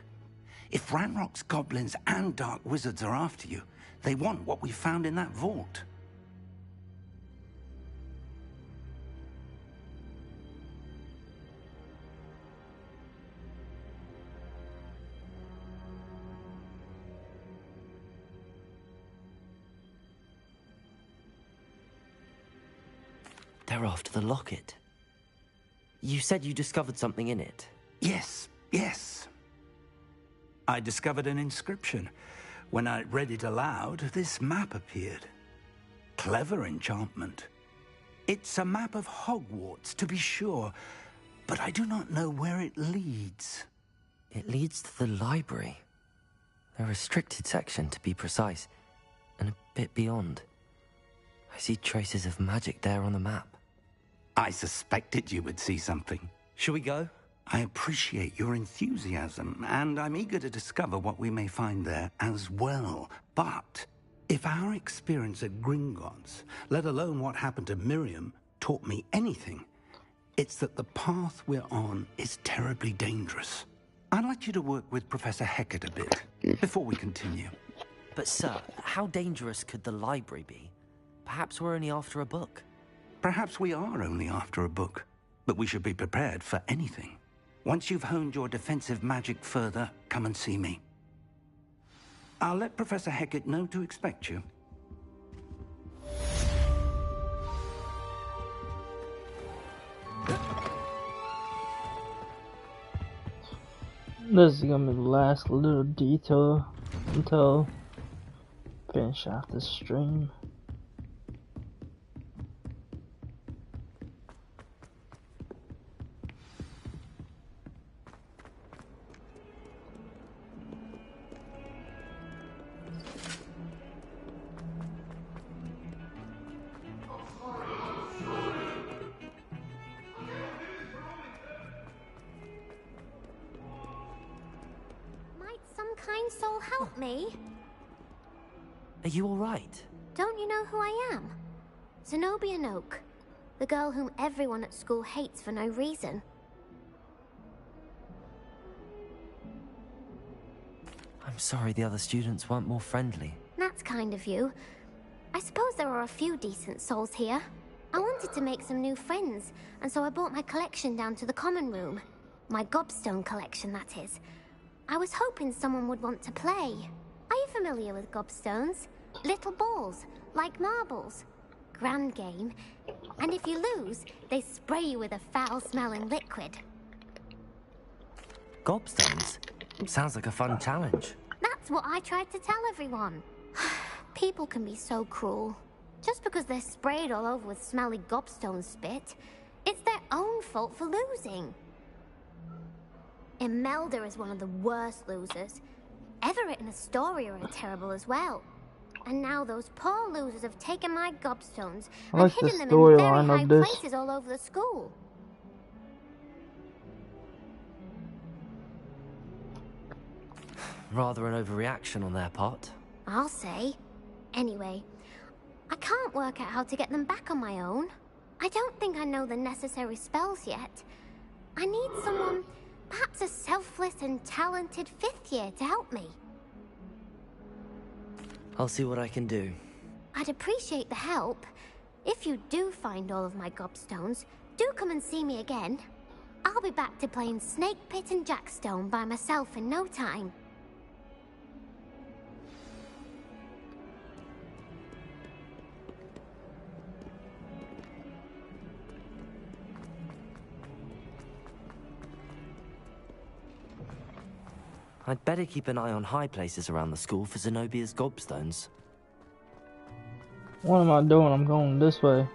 If Ranrock's goblins and dark wizards are after you, they want what we found in that vault. They're after the locket. You said you discovered something in it. Yes, yes. I discovered an inscription. When I read it aloud, this map appeared. Clever enchantment. It's a map of Hogwarts, to be sure, but I do not know where it leads. It leads to the library. The restricted section, to be precise, and a bit beyond. I see traces of magic there on the map. I suspected you would see something. Shall we go? I appreciate your enthusiasm, and I'm eager to discover what we may find there as well. But if our experience at Gringotts, let alone what happened to Miriam, taught me anything, it's that the path we're on is terribly dangerous. I'd like you to work with Professor Hecat a bit before we continue. But sir, how dangerous could the library be? Perhaps we're only after a book. Perhaps we are only after a book, but we should be prepared for anything. Once you've honed your defensive magic further, come and see me. I'll let Professor Hecat know to expect you. This is gonna be the last little detail until finish off the stream. Kind soul help me? Are you all right? Don't you know who I am? Zenobia Noak, the girl whom everyone at school hates for no reason. I'm sorry the other students weren't more friendly. That's kind of you. I suppose there are a few decent souls here. I wanted to make some new friends, and so I brought my collection down to the common room. My gobstone collection, that is. I was hoping someone would want to play. Are you familiar with gobstones? Little balls, like marbles. Grand game. And if you lose, they spray you with a foul-smelling liquid. Gobstones? Sounds like a fun challenge. That's what I tried to tell everyone. People can be so cruel. Just because they're sprayed all over with smelly gobstone spit, it's their own fault for losing. Imelda is one of the worst losers. Everett and Astoria are terrible as well. And now those poor losers have taken my gobstones and hidden them in very high places all over the school. Rather an overreaction on their part. I'll say. Anyway, I can't work out how to get them back on my own. I don't think I know the necessary spells yet. I need someone... perhaps a selfless and talented 5th year to help me. I'll see what I can do. I'd appreciate the help. If you do find all of my gobstones, do come and see me again. I'll be back to playing Snake Pit and Jackstone by myself in no time. I'd better keep an eye on high places around the school for Zenobia's gobstones. What am I doing? I'm going this way.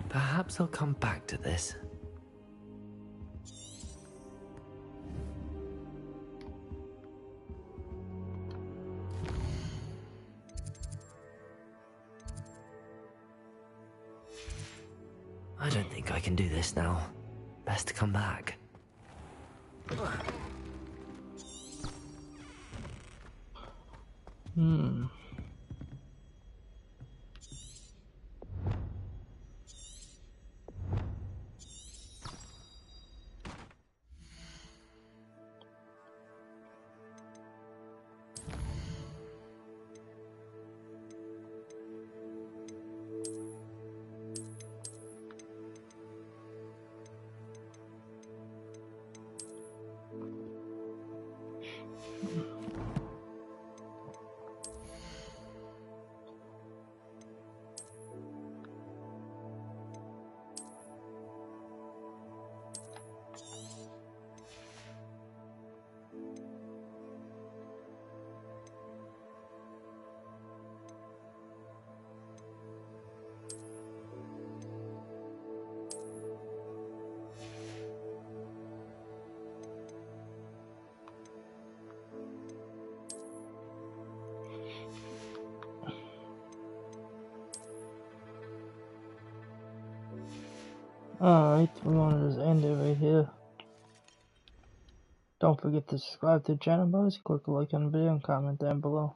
Perhaps I'll come back to this. I don't think I can do this now. Best to come back. Alright, we're going to just end it right here. Don't forget to subscribe to the channel, boys. Click a like on the video and comment down below.